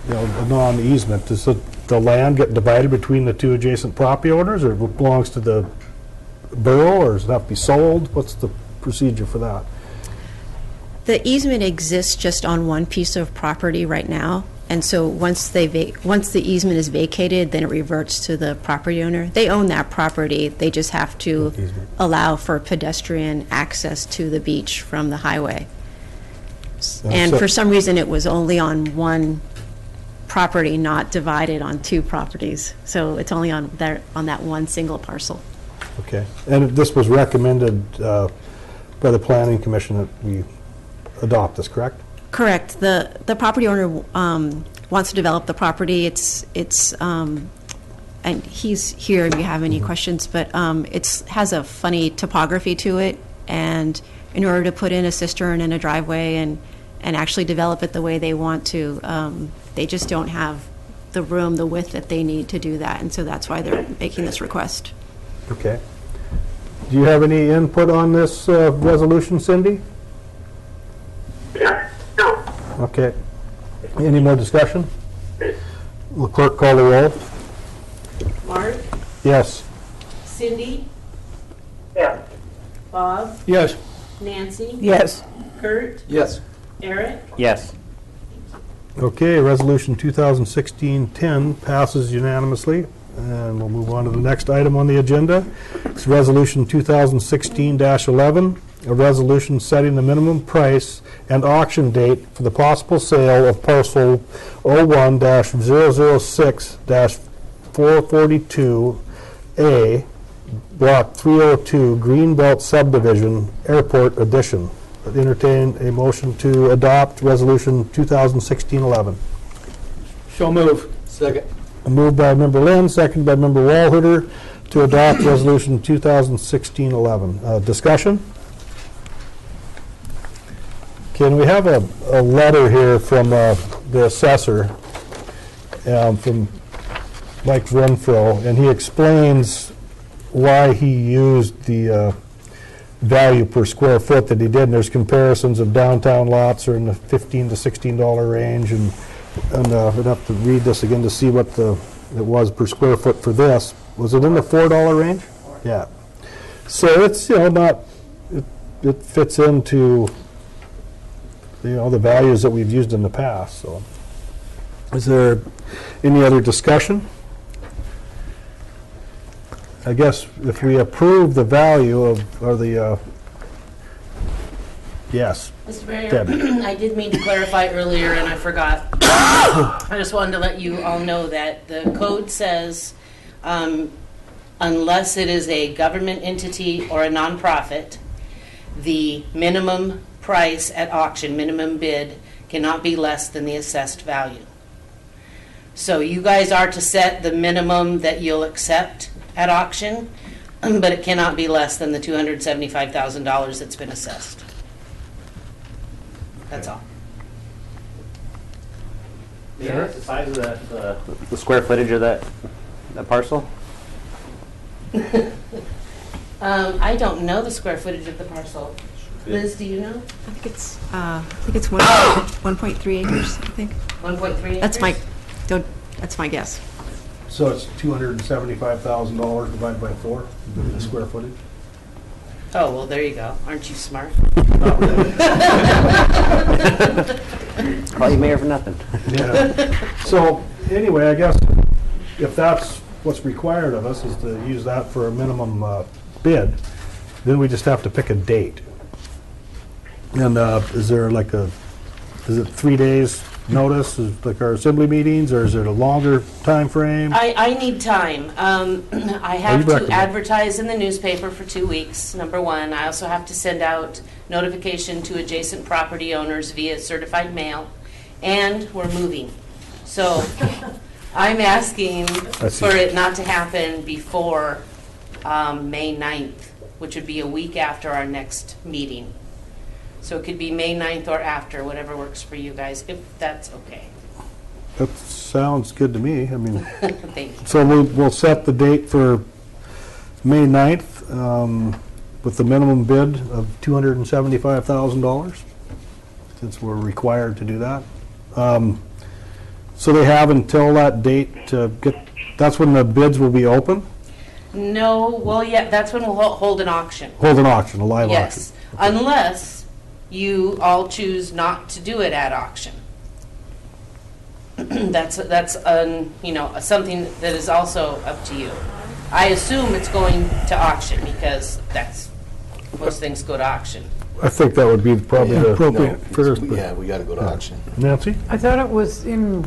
a non-easement, does the land get divided between the 2 adjacent property owners, or it belongs to the borough, or does it have to be sold? What's the procedure for that? The easement exists just on one piece of property right now, and so once the easement is vacated, then it reverts to the property owner. They own that property. They just have to allow for pedestrian access to the beach from the highway. And for some reason, it was only on one property, not divided on 2 properties. So it's only on that one single parcel. Okay. And this was recommended by the Planning Commission that we adopt this, correct? Correct. The property owner wants to develop the property. It's and he's here if you have any questions, but it has a funny topography to it, and in order to put in a cistern and a driveway and actually develop it the way they want to, they just don't have the room, the width that they need to do that, and so that's why they're making this request. Okay. Do you have any input on this resolution, Cindy? No. Okay. Any more discussion? Will clerk call the roll? Mark, Yes. Cindy, Yeah. Bob, Yes. Nancy, Yes. Kurt, Yes. Eric. Yes. Okay, resolution 2016-10 passes unanimously, and we'll move on to the next item on the agenda. It's resolution 2016-11, a resolution setting the minimum price and auction date for the possible sale of parcel 01-006-442A, block 302, Greenbelt Subdivision, Airport Edition. I'd entertain a motion to adopt resolution 2016-11. So move. Second. Moved by member Lynn, seconded by member Walhooter to adopt resolution 2016-11. Discussion? Can we have a letter here from the assessor, from Mike Renfro, and he explains why he used the value per square foot that he did, and there's comparisons of downtown lots are in the $15 to $16 range, and I'd have to read this again to see what it was per square foot for this. Was it in the $4 range? Yeah. So it's, not, it fits into, the values that we've used in the past, so. Is there any other discussion? I guess if we approve the value of, or the, yes. Mr. Mayor, Debbie. I did mean to clarify earlier, and I forgot. I just wanted to let you all know that the code says, unless it is a government entity or a nonprofit, the minimum price at auction, minimum bid, cannot be less than the assessed value. So you guys are to set the minimum that you'll accept at auction, but it cannot be less than the $275,000 that's been assessed. That's all. Yeah, what's the size of that, the square footage of that parcel? I don't know the square footage of the parcel. Liz, do you know? I think it's 1.3 acres, I think. 1.3 acres? That's my guess. So it's $275,000 divided by 4, the square footage? Oh, well, there you go. Aren't you smart? Call you mayor for nothing. Yeah. So anyway, I guess if that's what's required of us is to use that for a minimum bid, then we just have to pick a date. And is there is it 3 days notice, like our assembly meetings, or is it a longer time frame? I need time. I have you to recommend? advertise in the newspaper for 2 weeks, number one. I also have to send out notification to adjacent property owners via certified mail. and we're moving. So I'm asking I see. for it not to happen before May 9th, which would be a week after our next meeting. So it could be May 9th or after, whatever works for you guys, if that's okay. That sounds good to me. I mean, Thank you. so we'll set the date for May 9th with the minimum bid of $275,000, since we're required to do that. So they have until that date to get, that's when the bids will be open? No, well, yeah, that's when we'll hold an auction. Hold an auction, a live auction? Yes, unless you all choose not to do it at auction. That's you know, something that is also up to you. I assume it's going to auction because that's, most things go to auction. I think that would be probably the appropriate first. but- Yeah, we got to go to auction. Nancy? I thought it was in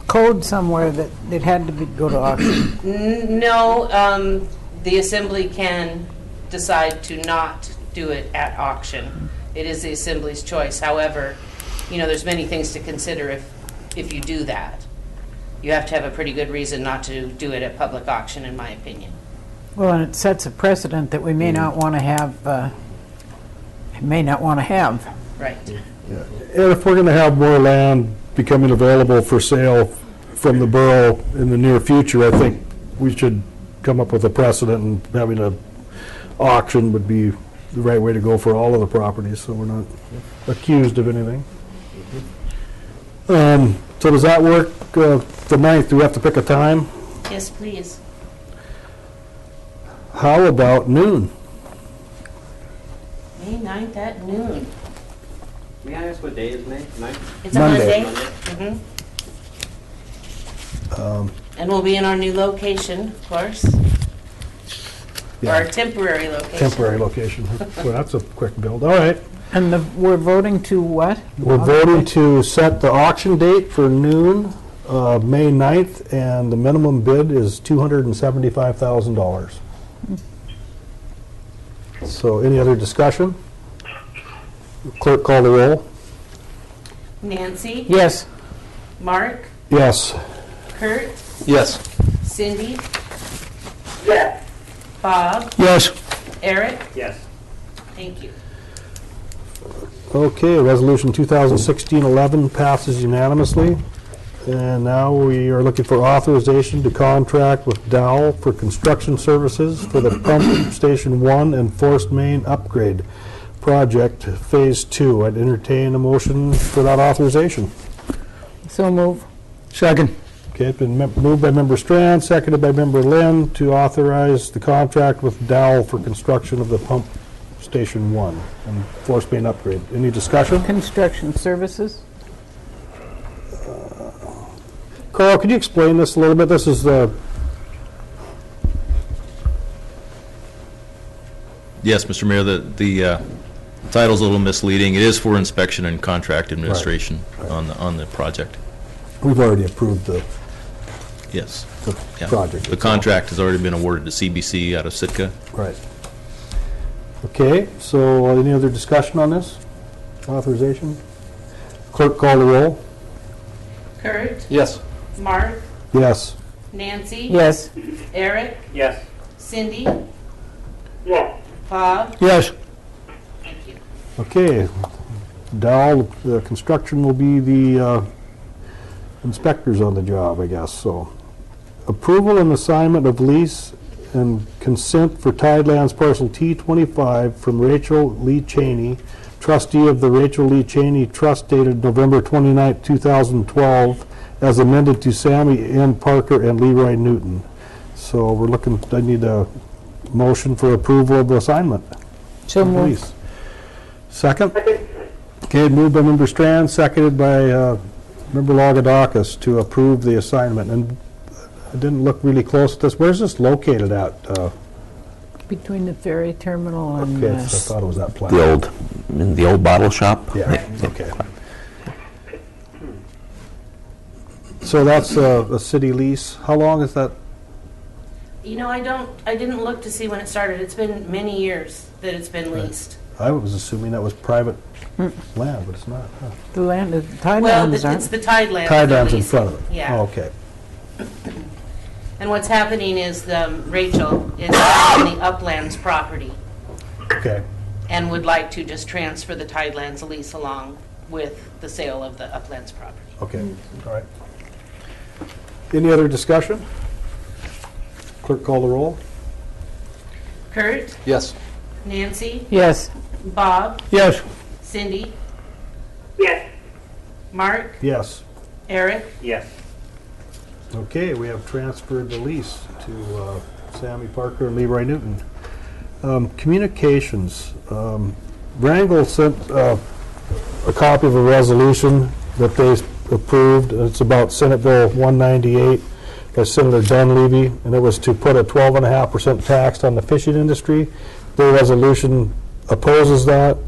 code somewhere that it had to go to auction. No, the assembly can decide to not do it at auction. It is the assembly's choice. However, you know, there's many things to consider if you do that. You have to have a pretty good reason not to do it at public auction, in my opinion. Well, and it sets a precedent that we may not want to have, Right. And if we're going to have more land becoming available for sale from the borough in the near future, I think we should come up with a precedent, and having an auction would be the right way to go for all of the properties, so we're not accused of anything. So does that work, the 9th? Do we have to pick a time? Yes, please. How about noon? May 9th at noon. May I ask what day is May 9th? It's a Monday. Monday. And we'll be in our new location, of course. Or our temporary location. Temporary location. Well, that's a quick build. All right. and we're voting to what? We're voting to set the auction date for noon, May 9th, and the minimum bid is $275,000. So any other discussion? Clerk, call the roll. Nancy? Yes. Mark? Yes. Kurt? Yes. Cindy? Yes. Bob? Yes. Eric? Yes. Thank you. Okay, Resolution 2016-11 passes unanimously. And now we are looking for authorization to contract with Dow for construction services for the Pump Station 1 and Forced Main Upgrade Project, Phase 2. I'd entertain a motion for that authorization. So move. Second. Okay, it's been moved by Member Strand, seconded by Member Lynn to authorize the contract with Dow for construction of the Pump Station 1 and Forced Main Upgrade. Any discussion? Construction services? Carl, could you explain this a little bit? This is the, Yes, Mr. Mayor, the title's a little misleading. It is for inspection and contract administration on the project. we've already approved the Yes. Yeah. project. The contract has already been awarded to CBC out of Sitka. Right. Okay, so any other discussion on this authorization? Clerk, call the roll. Kurt? Yes. Mark? Yes. Nancy? Yes. Eric? Yes. Cindy? Yes. Bob? Yes. Thank you. Okay, Dow, the construction will be the inspectors on the job, I guess, so. Approval and assignment of lease and consent for Tidelands Parcel T25 from Rachel Lee Cheney, trustee of the Rachel Lee Cheney Trust dated November 29, 2012, as amended to Sammy N. Parker and Leroy Newton. So we're looking, I need a motion for approval of the assignment. So of moved. lease. Second? Okay, moved by Member Strand, seconded by Member Logadakis to approve the assignment. And I didn't look really close at this. Where's this located at? Between the ferry terminal and... Okay, I thought it was that plant. In the old bottle shop? Yeah, okay. So that's a city lease. How long is that? You know, I didn't look to see when it started. It's been many years that it's been leased. I was assuming that was private land, but it's not. Huh. The land, the Well, tidelands it's aren't. the tidelands. Tidelands that in we- front of it. Yeah. Oh, okay. And what's happening is Rachel is on the Uplands property Okay. and would like to just transfer the Tidelands lease along with the sale of the Uplands property. Okay. All right. Any other discussion? Clerk, call the roll. Kurt, Yes. Nancy, Yes. Bob, Yes. Cindy, Yes. Mark, Yes. Eric, Yes. Okay, we have transferred the lease to Sammy Parker and Leroy Newton. Communications. Wrangle sent a copy of a resolution that they approved. It's about Senate Bill 198 by Senator Dunleavy, and it was to put a 12.5% tax on the fishing industry. Their resolution opposes that.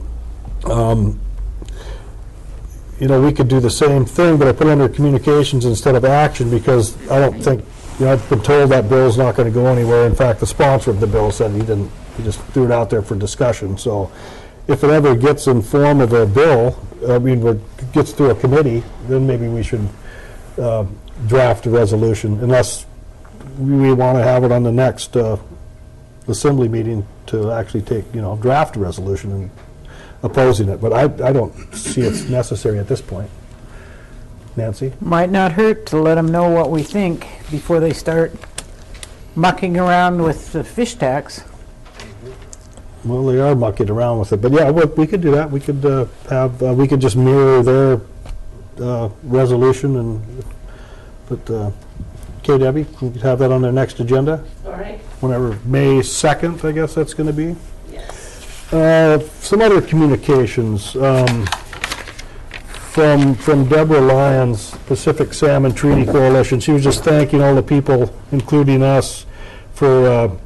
We could do the same thing, but I put it under communications instead of action because I don't think, I've been told that bill's not going to go anywhere. In fact, the sponsor of the bill said he just threw it out there for discussion. So if it ever gets in form of a bill, gets through a committee, then maybe we should draft a resolution, unless we want to have it on the next assembly meeting to actually draft a resolution and opposing it. But I don't see it's necessary at this point. Nancy? Might not hurt to let them know what we think before they start mucking around with the fish tax. Well, they are mucking around with it, but yeah, we could do that. We could we could just mirror their resolution, but okay, Debbie, we could have that on their next agenda. all right? Whenever May 2nd, I guess that's going to be. Yes. Some other communications from Deborah Lyons, Pacific Salmon Treaty Coalition. She was just thanking all the people, including us, for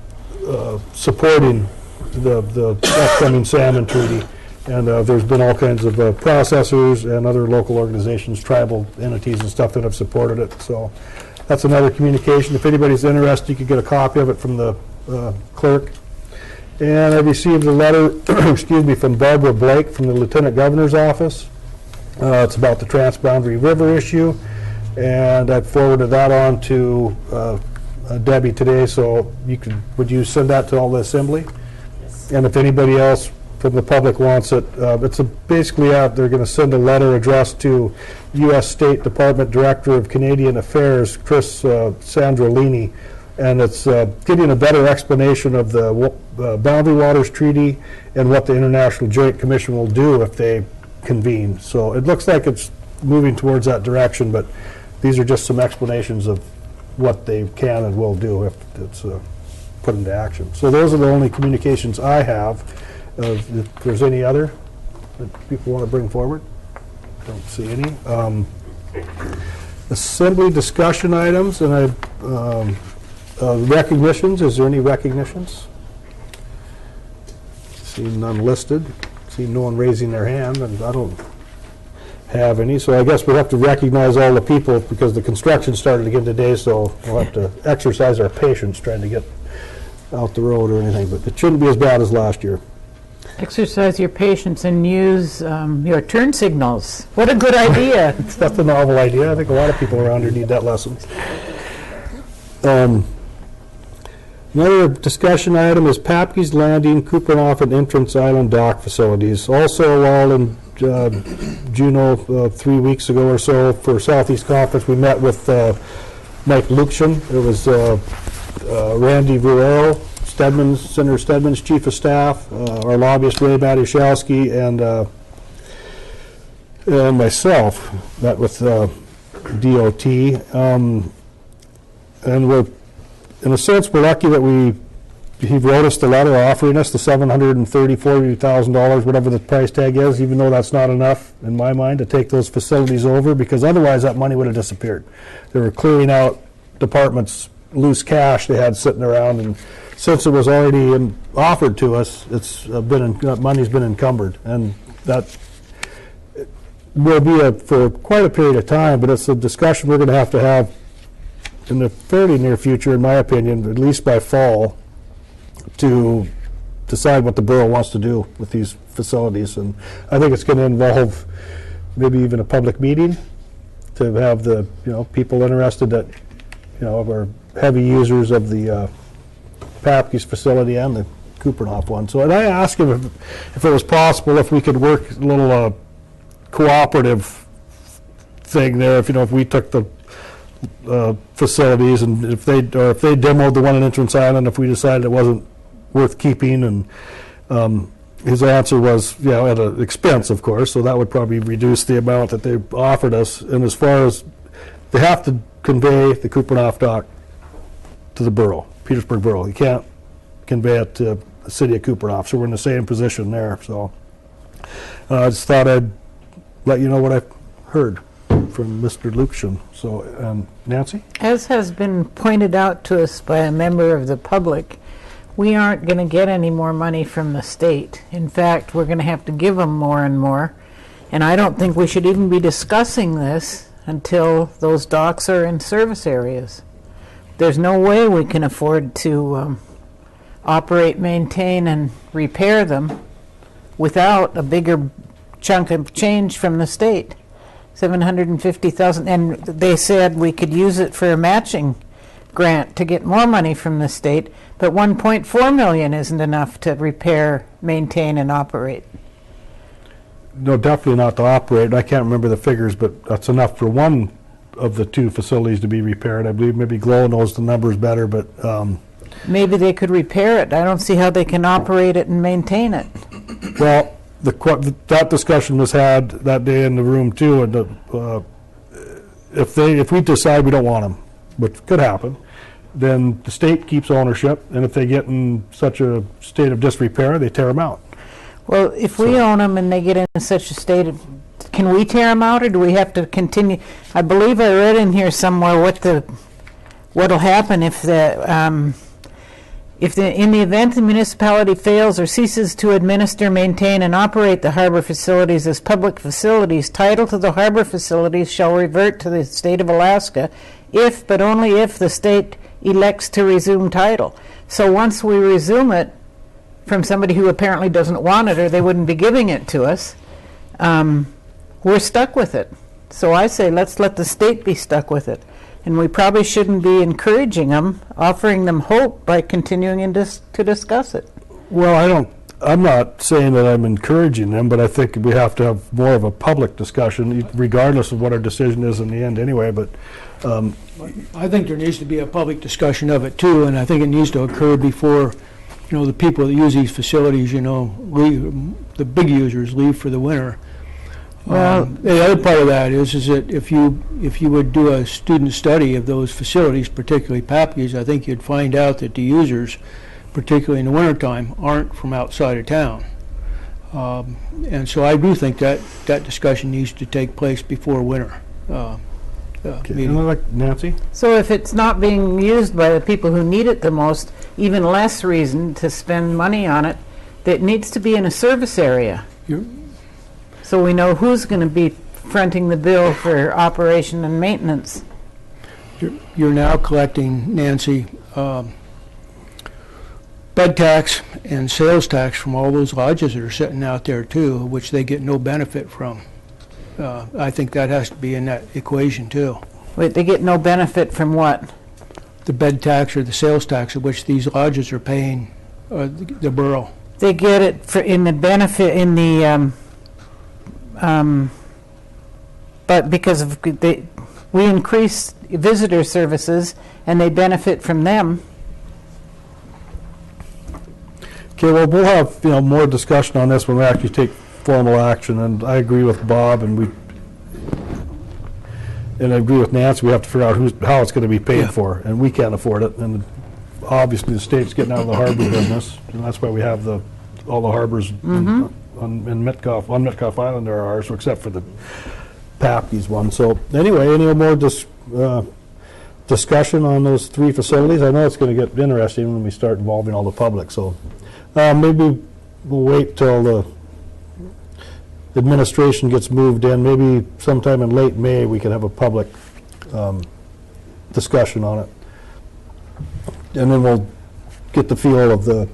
supporting the upcoming salmon treaty. And there's been all kinds of processors and other local organizations, tribal entities and stuff that have supported it. So that's another communication. If anybody's interested, you could get a copy of it from the clerk. And I received a letter, excuse me, from Barbara Blake from the Lieutenant Governor's office. It's about the Transboundary River issue, and I forwarded that on to Debbie today. So would you send that to all the assembly? Yes. And if anybody else from the public wants it, it's basically out. They're going to send a letter addressed to U.S. State Department Director of Canadian Affairs, Chris Sandrolini, and it's giving a better explanation of the Boundary Waters Treaty and what the International Joint Commission will do if they convene. So it looks like it's moving towards that direction, but these are just some explanations of what they can and will do if it's put into action. So those are the only communications I have. If there's any other that people want to bring forward, don't see any. Assembly discussion items, and recognitions. Is there any recognitions? Seeing none listed. Seeing no one raising their hand, and I don't have any. So I guess we'll have to recognize all the people because the construction started again today, so we'll have to exercise our patience trying to get out the road or anything. But it shouldn't be as bad as last year. Exercise your patience and use your turn signals. What a good idea. That's a novel idea. I think a lot of people around here need that lesson. Another discussion item is Papke's Landing, Kupernoff, and Entrance Island dock facilities. Also, while in Juneau 3 weeks ago or so for Southeast Conference, we met with Mike Lukshin. It was Randy Verrero, Senator Stedman's chief of staff, our lobbyist Ray Matuszewski, and myself met with DOT. And we're, in a sense, we're lucky that he wrote us the letter offering us the $740,000, whatever the price tag is, even though that's not enough, in my mind, to take those facilities over, because otherwise that money would have disappeared. They were clearing out departments' loose cash they had sitting around, and since it was already offered to us, money's been encumbered, and that will be for quite a period of time, but it's a discussion we're going to have in the fairly near future, in my opinion, at least by fall, to decide what the borough wants to do with these facilities. And I think it's going to involve maybe even a public meeting to have the, people interested that, are heavy users of the Papke's facility and the Coopernoff one. So, and I asked him if it was possible if we could work a little cooperative thing there. If we took the facilities and if they demoed the one in Entrance Island, if we decided it wasn't worth keeping, and his answer was, at an expense, of course. So that would probably reduce the amount that they offered us. And as far as they have to convey the Coopernoff dock to the borough, Petersburg Borough. You can't convey it to the city of Coopernoff, so we're in the same position there. So I just thought I'd let you know what I heard from Mr. Lukashin. So, Nancy? As has been pointed out to us by a member of the public, we aren't going to get any more money from the state. In fact, we're going to have to give them more and more. And I don't think we should even be discussing this until those docks are in service areas. There's no way we can afford to operate, maintain, and repair them without a bigger chunk of change from the state. $750,000, and they said we could use it for a matching grant to get more money from the state, but $1.4 million isn't enough to repair, maintain, and operate. No, definitely not to operate. I can't remember the figures, but that's enough for one of the two facilities to be repaired. I believe maybe Glow knows the numbers better, but maybe they could repair it. I don't see how they can operate it and maintain it. Well, that discussion was had that day in the room too, and if we decide we don't want them, which could happen, then the state keeps ownership, and if they get in such a state of disrepair, they tear them out. Well, if we own them and they get in such a state of, can we tear them out, or do we have to continue? I believe I read in here somewhere what'll happen if in the event the municipality fails or ceases to administer, maintain, and operate the harbor facilities as public facilities, title to the harbor facilities shall revert to the state of Alaska if, but only if, the state elects to resume title. So once we resume it from somebody who apparently doesn't want it, or they wouldn't be giving it to us, we're stuck with it. So I say let's let the state be stuck with it. And we probably shouldn't be encouraging them, offering them hope by continuing to discuss it. Well, I'm not saying that I'm encouraging them, but I think we have to have more of a public discussion, regardless of what our decision is in the end anyway. But I think there needs to be a public discussion of it too, and I think it needs to occur before, the people that use these facilities, leave, the big users leave for the winter. The other part of that is that if you would do a student study of those facilities, particularly Papke's, I think you'd find out that the users, particularly in the wintertime, aren't from outside of town. And so I do think that discussion needs to take place before winter. meeting. Like Nancy? So if it's not being used by the people who need it the most, even less reason to spend money on it, that needs to be in a service area. So we know who's going to be fronting the bill for operation and maintenance. You're now collecting, Nancy, bed tax and sales tax from all those lodges that are sitting out there too, which they get no benefit from. I think that has to be in that equation too. Wait, they get no benefit from what? The bed tax or the sales tax of which these lodges are paying the borough. They get it for in the benefit in the but because of we increase visitor services and they benefit from them. Okay, well, we'll have more discussion on this when we actually take formal action, and I agree with Bob, and I agree with Nancy. We have to figure out how it's going to be paid for, and we can't afford it. And obviously, the state's getting out of the harbor business, and that's why we have all the harbors in Metcalf. On Metcalf Island are ours, except for the Papke's one. So anyway, any more discussion on those three facilities? I know it's going to get interesting when we start involving all the public. So maybe we'll wait till the administration gets moved in. Maybe sometime in late May we can have a public discussion on it, and then we'll get the feel of the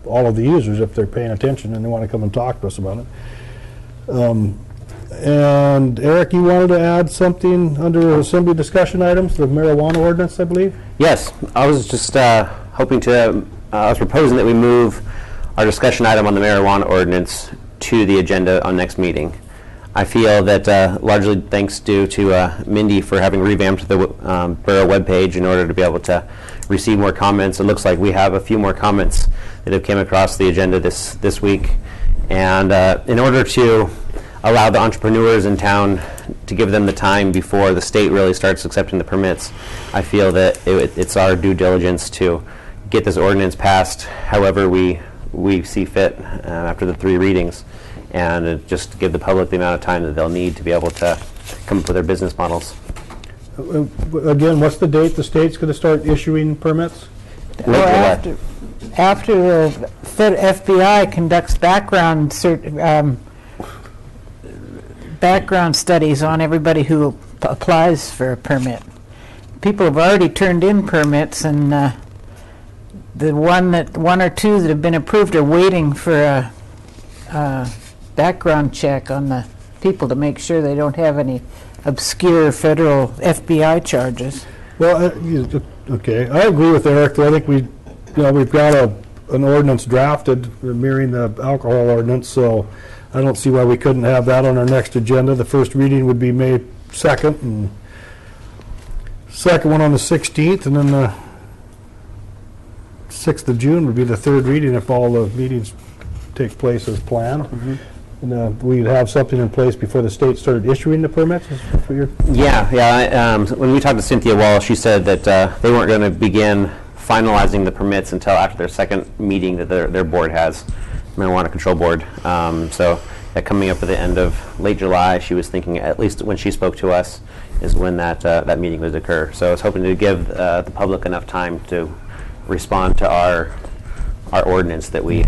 all of the users if they're paying attention and they want to come and talk to us about it. And Eric, you wanted to add something under assembly discussion items, the marijuana ordinance, I believe? Yes, I was just hoping to, I was proposing that we move our discussion item on the marijuana ordinance to the agenda on next meeting. I feel that largely thanks due to Mindy for having revamped the Borough webpage in order to be able to receive more comments. It looks like we have a few more comments that have came across the agenda this week. And in order to allow the entrepreneurs in town to give them the time before the state really starts accepting the permits, I feel that it's our due diligence to get this ordinance passed however we see fit after the 3 readings, and just give the public the amount of time that they'll need to be able to come up with their business models. Again, what's the date the state's going to start issuing permits? Well, after the FBI conducts background studies on everybody who applies for a permit. People have already turned in permits, and the one or two that have been approved are waiting for a background check on the people to make sure they don't have any obscure federal FBI charges. Well, okay, I agree with Eric. I think we've got an ordinance drafted mirroring the alcohol ordinance, so I don't see why we couldn't have that on our next agenda. The first reading would be May 2nd, and second one on the 16th, and then the 6th of June would be the third reading if all the meetings take place as planned. Mm-hmm. And we'd have something in place before the state started issuing the permits? Yeah. When we talked to Cynthia Wall, she said that they weren't going to begin finalizing the permits until after their second meeting that their board has, Marijuana Control Board. So coming up at the end of late July, she was thinking, at least when she spoke to us, is when that meeting would occur. So I was hoping to give the public enough time to respond to our ordinance that we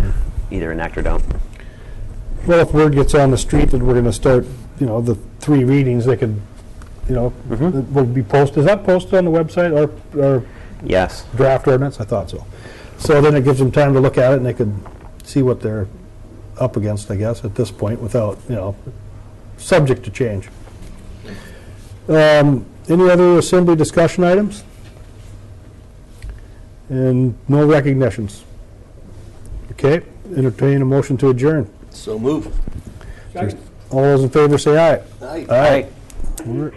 either enact or don't. Well, if word gets on the street that we're going to start, the 3 readings, they could, will be posted. Is that posted on the website, or yes, draft ordinance? I thought so. So then it gives them time to look at it, and they could see what they're up against, I guess, at this point, without, subject to change. Any other assembly discussion items? And no recognitions. Okay, entertain a motion to adjourn. So move. All those in favor say aye. Aye. Aye. We're